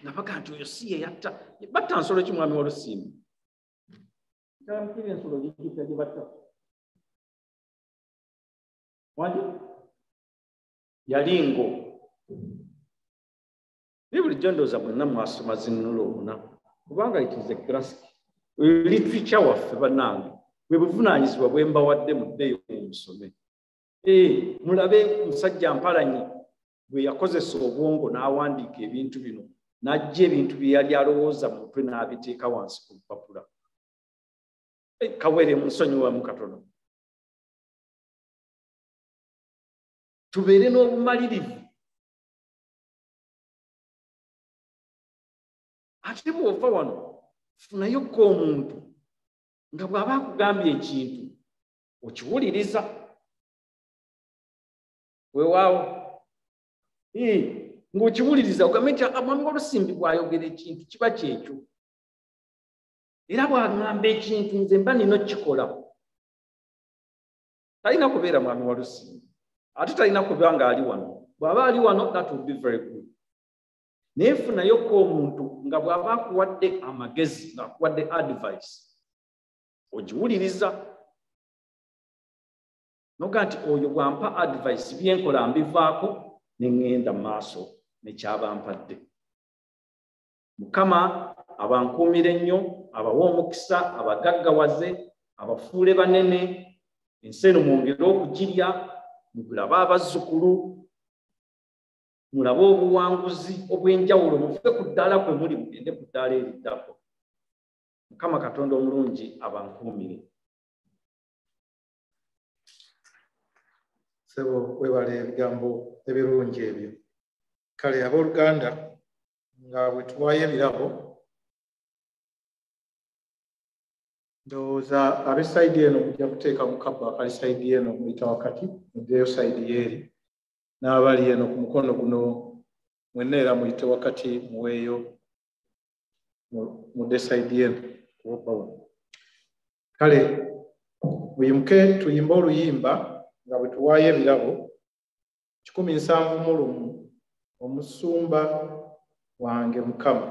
nga baga nti oyo si ye yatta batta nsolo ki mwami w'Olusimbi ensolo gye batta wandi yali ngo naye bulijjo ndowooza mwenna mwasoma zinnula omuna kubanga itize classic literature waffe bannange bwe buvunaanyizibwa bwe mbawadde muddeyo musome mulabe musajja Mpalanyi bwe yakozesa obwongo n'awandiika ebintu bino n'ajja ebintu bye yali alowooza mu mutwe n'abiteeka wansi ku lupapula Kawere musonyiwamu katono tubeere n'obumalirivu ate bw'ova wano funayokko omuntu nga bw'aba akugambye ekintu okiwuliriza weewaawo ng'okiwuliriza ogambe nti mwami w'Olusimbi bw'ayogera ekintu kiba kyekyo era bw'agamba ekintu nze mba nina kikola talina kubeera mwami w'Olusimbi ate talina kuba nga ali wano bw'aba ali wano that will be very good naye funayokko omuntu nga bw'aba akuwadde amagezi ng'akuwadde advice ogiwuliriza noga nti oyo bw'ampa advice byenkola mbivaako ne ŋŋenda mu maaso nekyaba mpadde Mukama abankuumire nnyo abawa omukisa abagaggawaze abafuule banene ensi eno mwongere okugirya mulabe abazzukulu mulabe obuwanguzi obw'enjawulo muve ku ddaala kwe muli mugende ku ddaala eriddako Mukama Katonda omulungi abankuumire sebo webale ebigambo ebirungi ebyo kale abooluganda nga bwe tuwaayo ebirabo ndowooza ab'esayidi eno mujja kuteeka mu kabba akali sayidi eno muyita wakati muddeyo sayidi yeeri n'abali eno ku mukono guno mwenna era muyite wakati muweeyo mudde sayidi eno kubawo kale muyimuke tuyimbe oluyimba nga bwe tuwaayo ebirabo 171 omusumba wange Mukama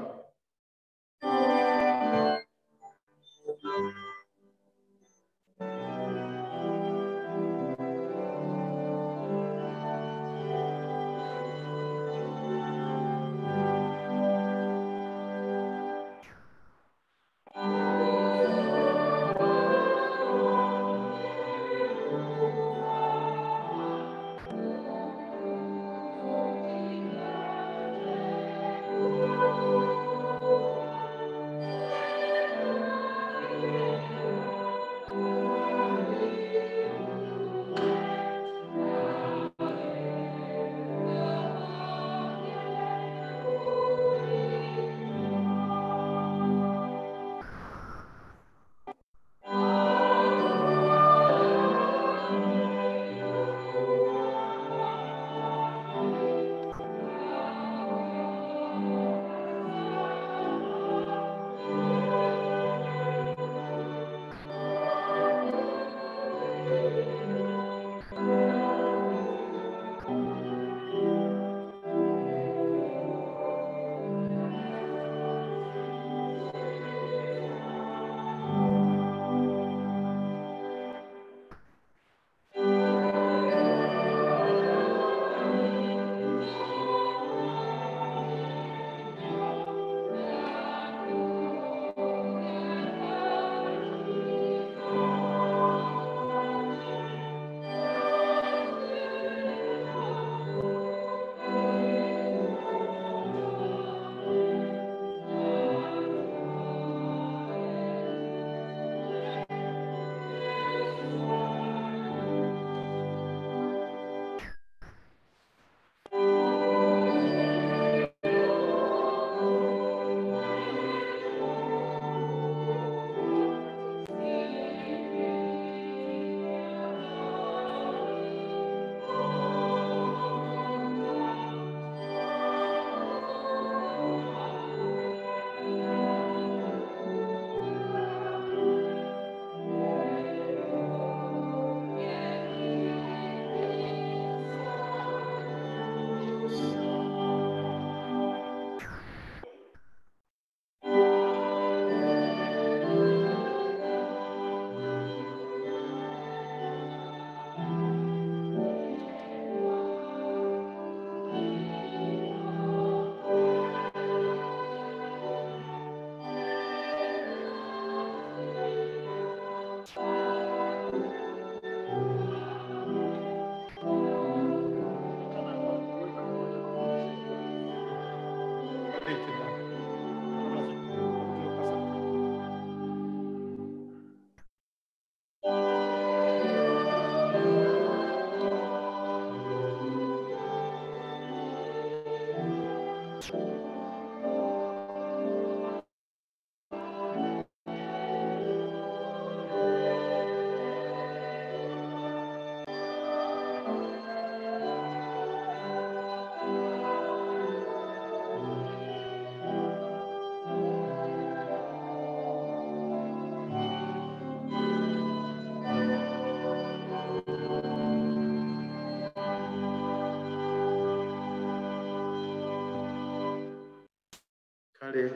Kale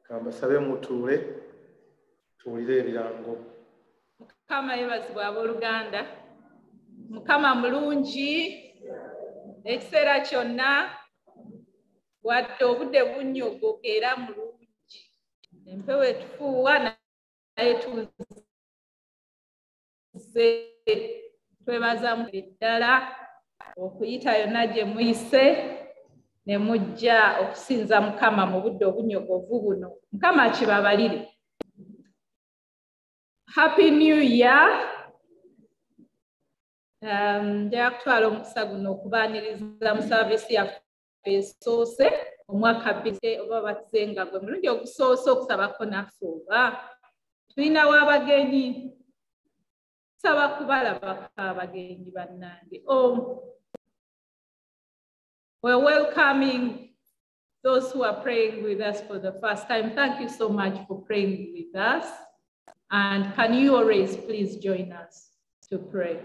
kambasabe mutuule tuwulire ebirango. Mukama yebazibwa abooluganda. Mukama mulungi ekiseera kyonna wadde obudde bunnyogoga era mulungi. Empewo etufuuwa naye tuze twebaza ddala okuyita yonna gye muyise ne mujja okusinza Mukama mu budde obunyogovu buno. Mukama kibabalire. Happy New Year. Njagala kutwala omukisa guno okubaaniriza mu saavisi yaffe esoose omwaka bbiri oba batuzenga gwe mulungi ogusoose okusabako naffe oba tulinawo abagenyi saba kubalabako abagenyi bannange. We're welcoming those who are praying with us for the first time. Thank you so much for praying with us. And can you always please join us to pray?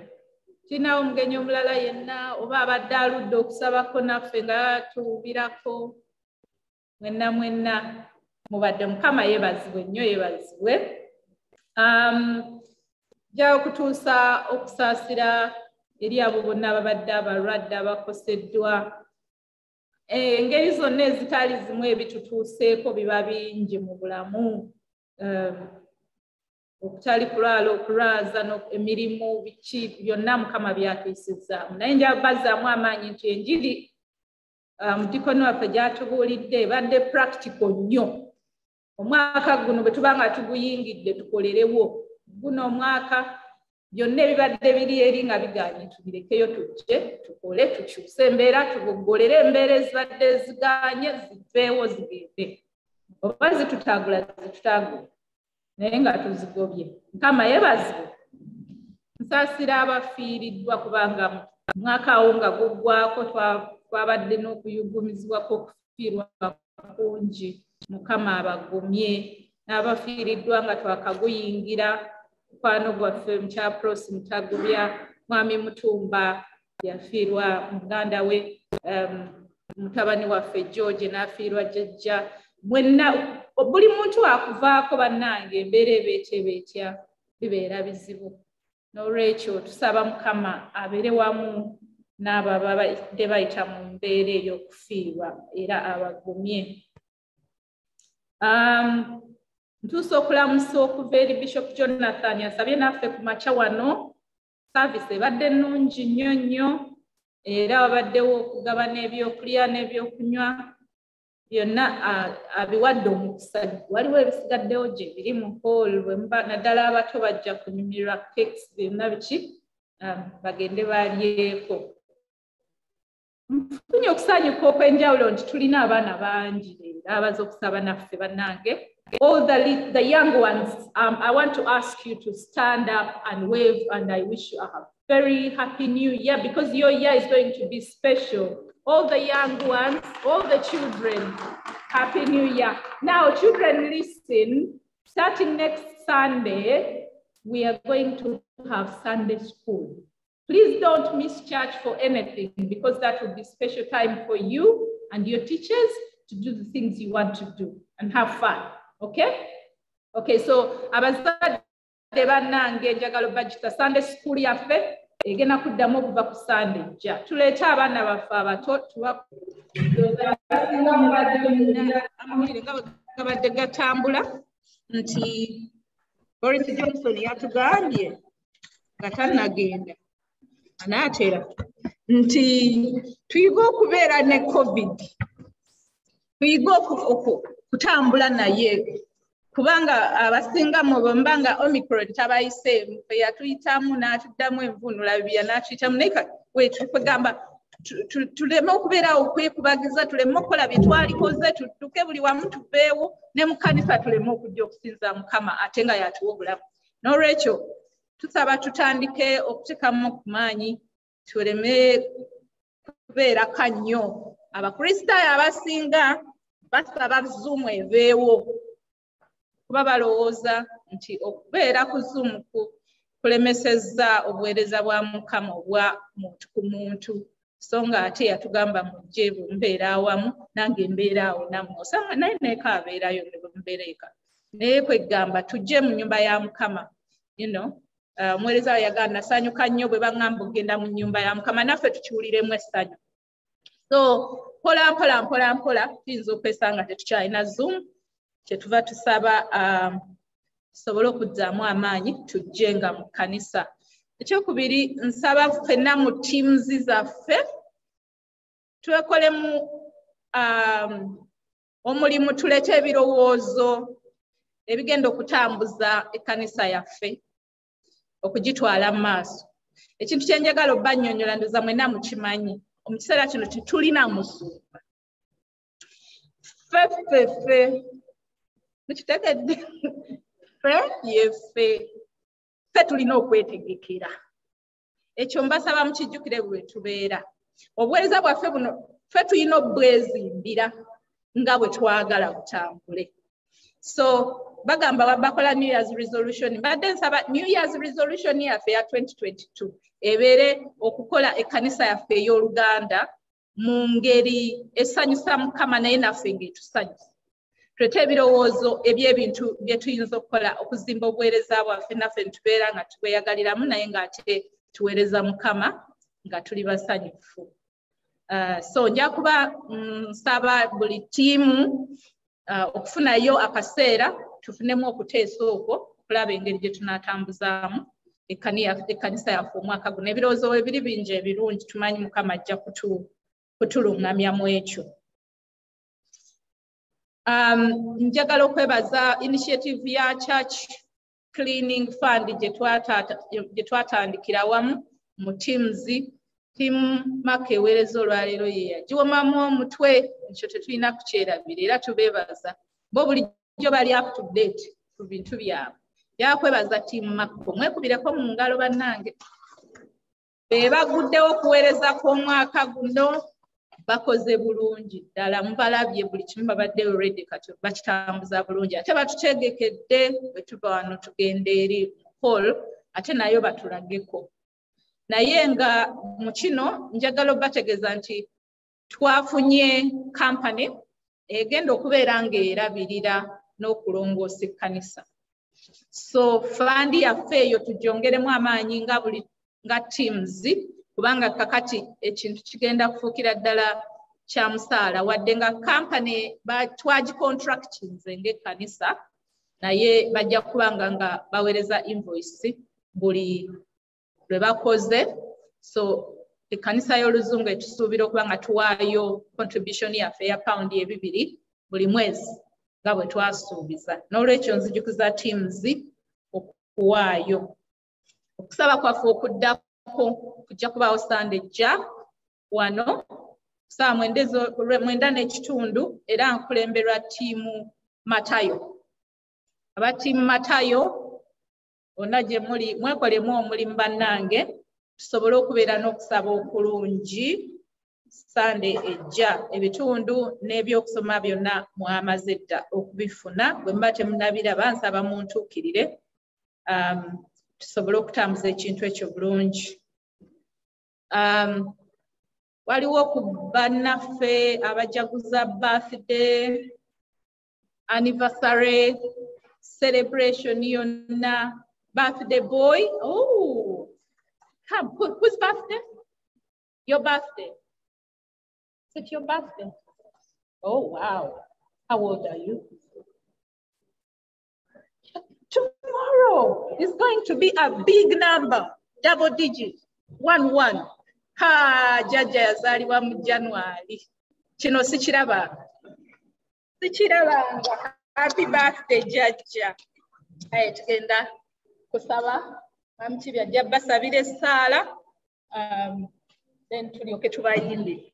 Tina omugenyi omulala yenna oba abadde aludde okusabako naffe nga tuwubirako mwenna mubadde. Mukama yeebazibwe nnyo, yeebazibwe. Nja okutuusa okusaasira eri abo bonna ababadde abalwadde abakoseddwa. Engeri zonna ezitali zimu ebitutuuseeko biba bingi mu bulamu. Okutali kulwala, okulwaza, emirimu, biki byonna Mukama byatuusizaamu. Naye nja bazzaamu amaanyi nti enjiri mudikoni waffe gy'atubuulidde ebadde practical nnyo. Omwaka guno bwe tuba nga tuguyingidde tukolerewo. Guno omwaka byonna ebibadde biri eri nga bigaanye tubirekeyo tujje tukole tukyuse embeera tuboggolere embeera ezibadde zigaanye ziveewo zigende. Oba zitutagula zitutagula naye nga tuzigobye. Mukama yeebazibwe. Nsaasira abafiiriddwa kubanga omwaka awo nga guggwako twabadde n'okuyugumizibwa kw'okufiirwa kungi. Mukama abagumye. N'abafiiriddwa nga twakaguyingira. Mukwano gwaffe Mukyaprosi Mutagubya, Mwami Mutumba yafiirwa muganda we, mutabani waffe George n'afiirwa jjajja. Mwenna buli muntu akuvaako bannange embeera ebeetya bibeera bizibu. N'olwekyo tusaba Mukama abeere wamu n'abo ababadde bayita mu mbeera ey'okufiirwa era abagumye. Ntuusa okulamusa okuva eri Bishop Jonathan yasabye naffe ku makya wano. Saavisi ebadde nnungi nnyo nnyo era wabaddewo okugabana ebyokulya n'ebyokunywa byonna abiwadde omukisa. Waliwo ebisigaddewo gye biri mu hall naddala abato bajja kunyumirwa cakes byonna biki bagende balyeko. Nfunye okusanyuka okw'enjawulo nti tulina abaana bangi era abaza okusaba naffe bannange. All the young ones, I want to ask you to stand up and wave, and I wish you a very happy new year because your year is going to be special. All the young ones, all the children, happy new year. Now, children, listen, starting next Sunday, we are going to have Sunday school. Please don't miss church for anything because that will be special time for you and your teachers to do the things you want to do and have fun. Okay? Okay, so abazadde bannange njagala obagita Sunday school yaffe egenda kuddamu okuva ku Sunday jja. Tuleete abaana baffe abato gabadde gatambula nti Boris Johnson yatugambye nga tannagenda anaatera nti tuyige okubeera ne COVID Tuyige kutambula naye kubanga abasinga mu bambanga Omicron tabayise yatuyitamu n'atuddamu envunula bibya n'atuyitamu naye wetu kugamba tuleme okubeera okwekubagiza tuleme okukola bye twalikoze tudduke buli wamu tubeewo ne mu kkanisa tuleme okujja okusinza Mukama ate nga yatuwa obulamu n'olwekyo tusaba tutandike okuteekamu ku maanyi tuleme kubeera kannyo abakristaayo abasinga basaba Zoom ebeewo kuba balowooza nti okubeera ku Zoom kulemesezza obuweereza bwa Mukama obwa muntu ku muntu so nga ate yatugamba mujje mbeera awamu nange mbeera awo nammwe osanga naye neeka abeerayo ne mbeera eka naye kwegamba tujje mu nnyumba ya Mukama omuweereza yagamba nasanyuka nnyo bwe baŋŋamba ogenda mu nnyumba ya Mukama naffe tukiwuliremu essanyu so mpola tuyinza okwesanga tetukyalina Zoom kyetuva tusaba tusobole okuzzaamu amaanyi tujjenga mu kkanisa. Ekyokubiri nsaba ffenna mu teams zaffe twekolemu omulimu tulete ebirowoozo ebigenda okutambuza ekkanisa yaffe okugitwala mu maaso. Ekintu kye njagala obbannyonnyola ndoza mwenna mukimanyi mu kiseera kino tetulina musumba ffe mukitegedde ffe tulina okwetegekera ekyo mbasaba mukijjukire bwe tubeera obuweereza bwaffe buno ffe tulina obwezimbira nga bwe twagala butambule so bagamba bakola New Year's resolution mbadde nsaba New Year's resolution yaffe ya 2022 ebeere okukola ekkanisa yaffe ey'Oluganda mu ngeri esanyusa Mukama naye naffe ng'etusanyusa tulete ebirowoozo eby'ebintu bye tuyinza okukola okuzimba obuweereza bwaffe naffe nitubeera nga tubweyagaliramu naye ng'ate tuweereza Mukama nga tuli basanyufu so nja kuba nsaba buli ttiimu okufunayo akaseera tufunemu okuteesa okwo okulaba engeri gye tunaatambuzaamu ekkanisa yaffe omwaka guno ebirowoozo ebiri bingi ebirungi tumanyi Mukama ajja kutuluŋŋamya mu ekyo. Njagala okwebaza initiative ya Church Cleaning Fund gye twatandikira wamu mu teams tiimu Maka eweereza olwaleero ye yagiwomamu omutwe ekyo tetulina kukyerabira era tubeebaza bo bulijjo bali up to date ku bintu byabwe yakwebaza tiimu Maka omwekubireko mu ngalo bannange be baguddewo okuweereza kw'omwaka guno bakoze bulungi ddala mubalabye buli kimu babadde already kati bakitambuza bulungi ate batutegekedde bwe tuva wano tugenda eri hall ate nayo batulageko naye nga mu kino njagala obategeeza nti twafunye company egenda okubeera ng'erabirira n'okulongoosa ekkanisa so fandi yaffe eyo tugyongeremu amaanyi nga teams kubanga kakati ekintu kigenda kufuukira ddala kya musaala wadde nga company twagicontractinze ng'ekkanisa naye bajja kubanga nga baweereza invoice buli lwe bakoze so ekkanisa y'Oluzungu etusuubira okuba nga tuwaayo contribution yaffe ya £200 buli mwezi nga bwe twasuubiza n'olwekyo nzijukiza teams okuwaayo okusaba kwaffe okuddako kujja kubaawo Sunday ejja wano saa 9:30 era nkulemberwa ttiimu Matayo aba ttiimu Matayo bonna gye muli mwekolemu omulimu bannange tusobole okubeera n'okusaba okulungi Sunday ejja ebitundu n'ebyokusoma byonna mwamaze dda okubifuna bwe muba temunabiraba nsaba muntuukirire tusobole okutambuza ekintu ekyo bulungi waliwo ku bannaffe abajaguza birthday anniversary celebration yonna birthday boy come whose birthday your birthday is it your birthday oh wow how old are you tomorrow is going to be a big number double digit 11 jjajja yazaalibwa mu January kino sikiraba Sichirabanga. Happy birthday, Jajja. Tugenda kusaba Mukiibi ajja basabira essaala. Then tulyoke tubayimbe.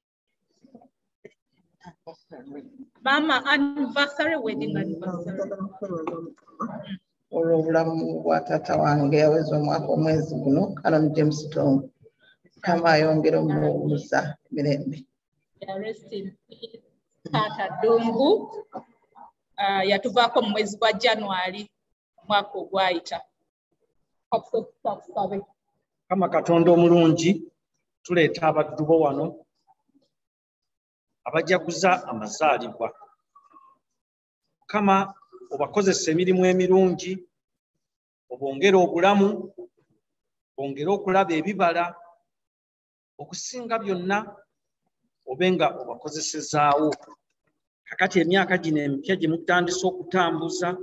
Mama anniversary, wedding anniversary. Olw'obulamu bwa taata wange yaweza omwaka omwezi guno Canon James Tom. Kama ayongera omubuuza emirembe. Taata Ddungu yatuvaako mu mwezi gwa January omwaka ogwayita. Kama Katonda omulungi tuleeta abaddu bo wano abajaguza amazaalibwa. Kama obakozesa emirimu emirungi, obongera obulamu, bongera okulaba ebibala, okusinga byonna obenga obakozesezaawo. Kakati emyaka gino emipya gye mutandise okutambuza,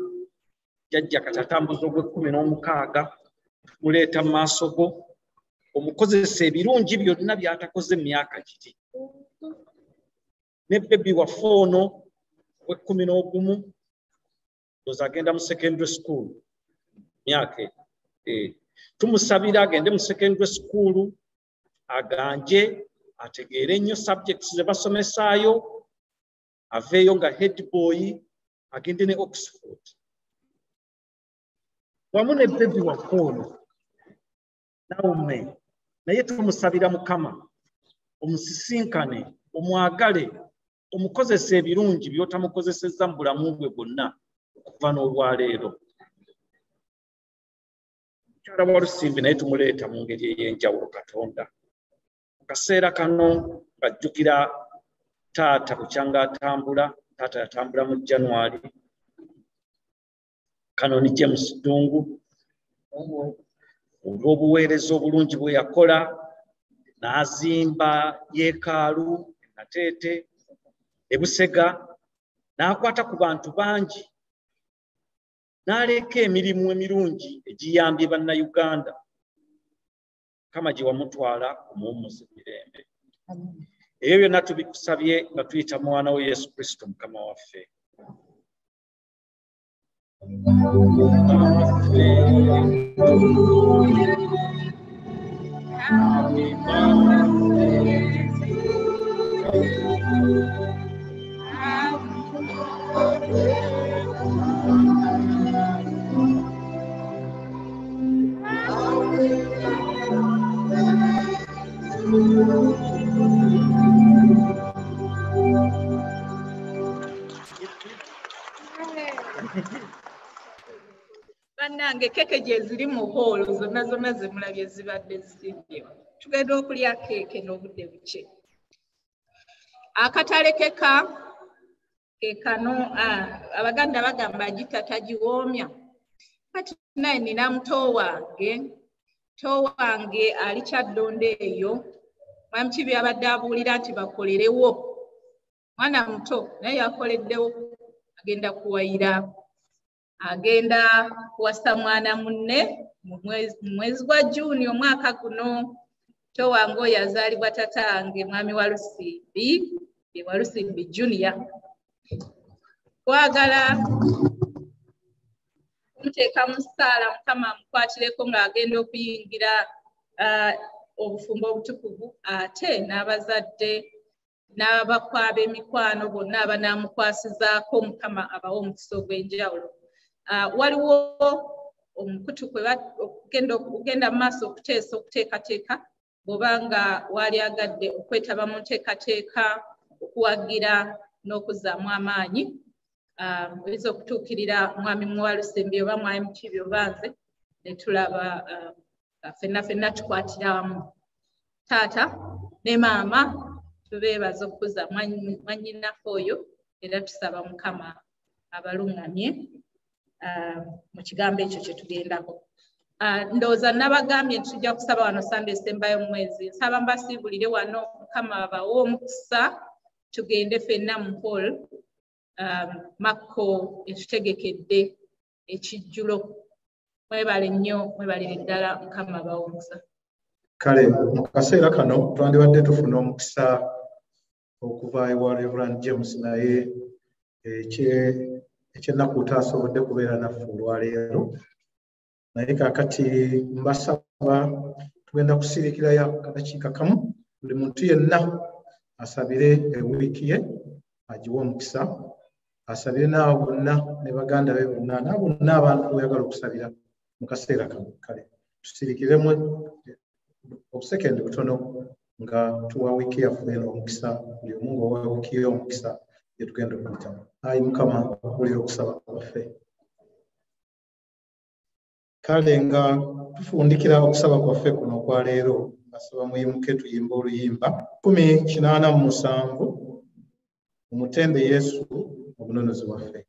Jajja kati atambuza ogw'16, muleeta mu maaso go, omukozesa ebirungi byonna by'atakoze mu myaka giri. Ne bebi waffe ono ogw'11 ndowooza agenda mu secondary school myaka tumusabira agende mu secondary school, aganje ategeere nnyo subjects ze basomesaayo, aveeyo nga head boy, agende ne Oxford. Wamu ne bebi waffe ono Naume, naye tumusabira Mukama omusisinkane, omwagale, omukozesa ebirungi by'otamukozesezza mu bulamu bwe bwonna okuva n'olwaleero. Mukyala wa Lusimbi naye tumuleeta mu ngeri ey'enjawulo Katonda. Mu kaseera kano ng'ajjukira taata bukyanga atambula, taata yatambula mu January, Canon James Ddungu, olw'obuweereza obulungi bwe yakola, n'azimba yeekaalu Nateete e Busega, n'akwata ku bantu bangi, n'aleka emirimu emirungi egiyambye bannayuganda. Mukama gye wamutwala omuwummuza emirembe. Ebyo byonna tubikusabye nga tuyita mu mwana we Yesu Kristo Mukama waffe. Bannange keke gye ziri mu hoolo zonna ze mulabye zibadde zisimbyewo. Tugenda okulya keeke n'obudde buke. Akatale keka ke kano Abaganda bagamba agita tagiwoomya. Kati naye nina muto wange ali Kyaddondo eyo. Mukiibi abadde abuulira nti bakolerewo. Mwana muto naye yakoleddewo, agenda kuwayira. Agenda kuwasa mwana munne mu mwezi gwa Juni omwaka guno. Muto wange oyo yazaalibwa tatange mwami wa Lusimbi, ye wa Lusimbi Junior. Twagala kumuteeka mu ssaala Mukama amukwatireko ng'agenda okuyingira obufumbo obutukuvu, ate n'abazadde n'abakwaba emikwano bonna abanaamukwasizaako Mukama abawe omukisa ogw'enjawulo. Waliwo omukutu okugenda mu maaso okuteekateeka bw'oba nga waali agadde okwetaba mu nteekateeka, okuwagira n'okuzaamu amaanyi. Oyinza okutuukirira mwami wa Lusimbi oba mwami Mukiibi oba nze ne tulaba ffenna tukwatira wamu. Taata ne maama tubeebaza okukuza mwannyinaffe oyo, era tusaba Mukama abalungamye mu kigambo ekyo kye tugendako. Ndowooza nabagambye nti tujja kusaba wano Sunday esembayo mu mwezi. Nsaba mbasiibulire wano, Mukama abawe omukisa, tugende ffenna mu hall Makko etutegekedde ekijjulo. Mwebale nnyo, mwebalire ddala, Mukama abawe omukisa. Kale mu kaseera kano twandibadde tufuna omukisa okuva ewa Reverend James, naye ekyennaku taasobodde kubeera naffe olwaleero, naye kaakati mbasaba tugenda kusirikirayo akadakiika kamu, buli muntu yenna asabire ewiiki ye agiwe omukisa, asabire n'abo bonna ne baganda be bonna n'abo bonna abantu oyagala okusabira mu kaseera kano. Kale tusirikiremu obusekendi butono nga tuwa wiiki yaffe eno omukisa, buli omu ng'owa wiiki ye omukisa gye tugenda okuyitamu. Ayi Mukama, owulira okusaba kwaffe. Kale nga tufundikira okusaba kwaffe kuno okwaleero, asaba muyimuke tuyimba oluyimba 187 Mumutembe Yesu omunonozi waffe.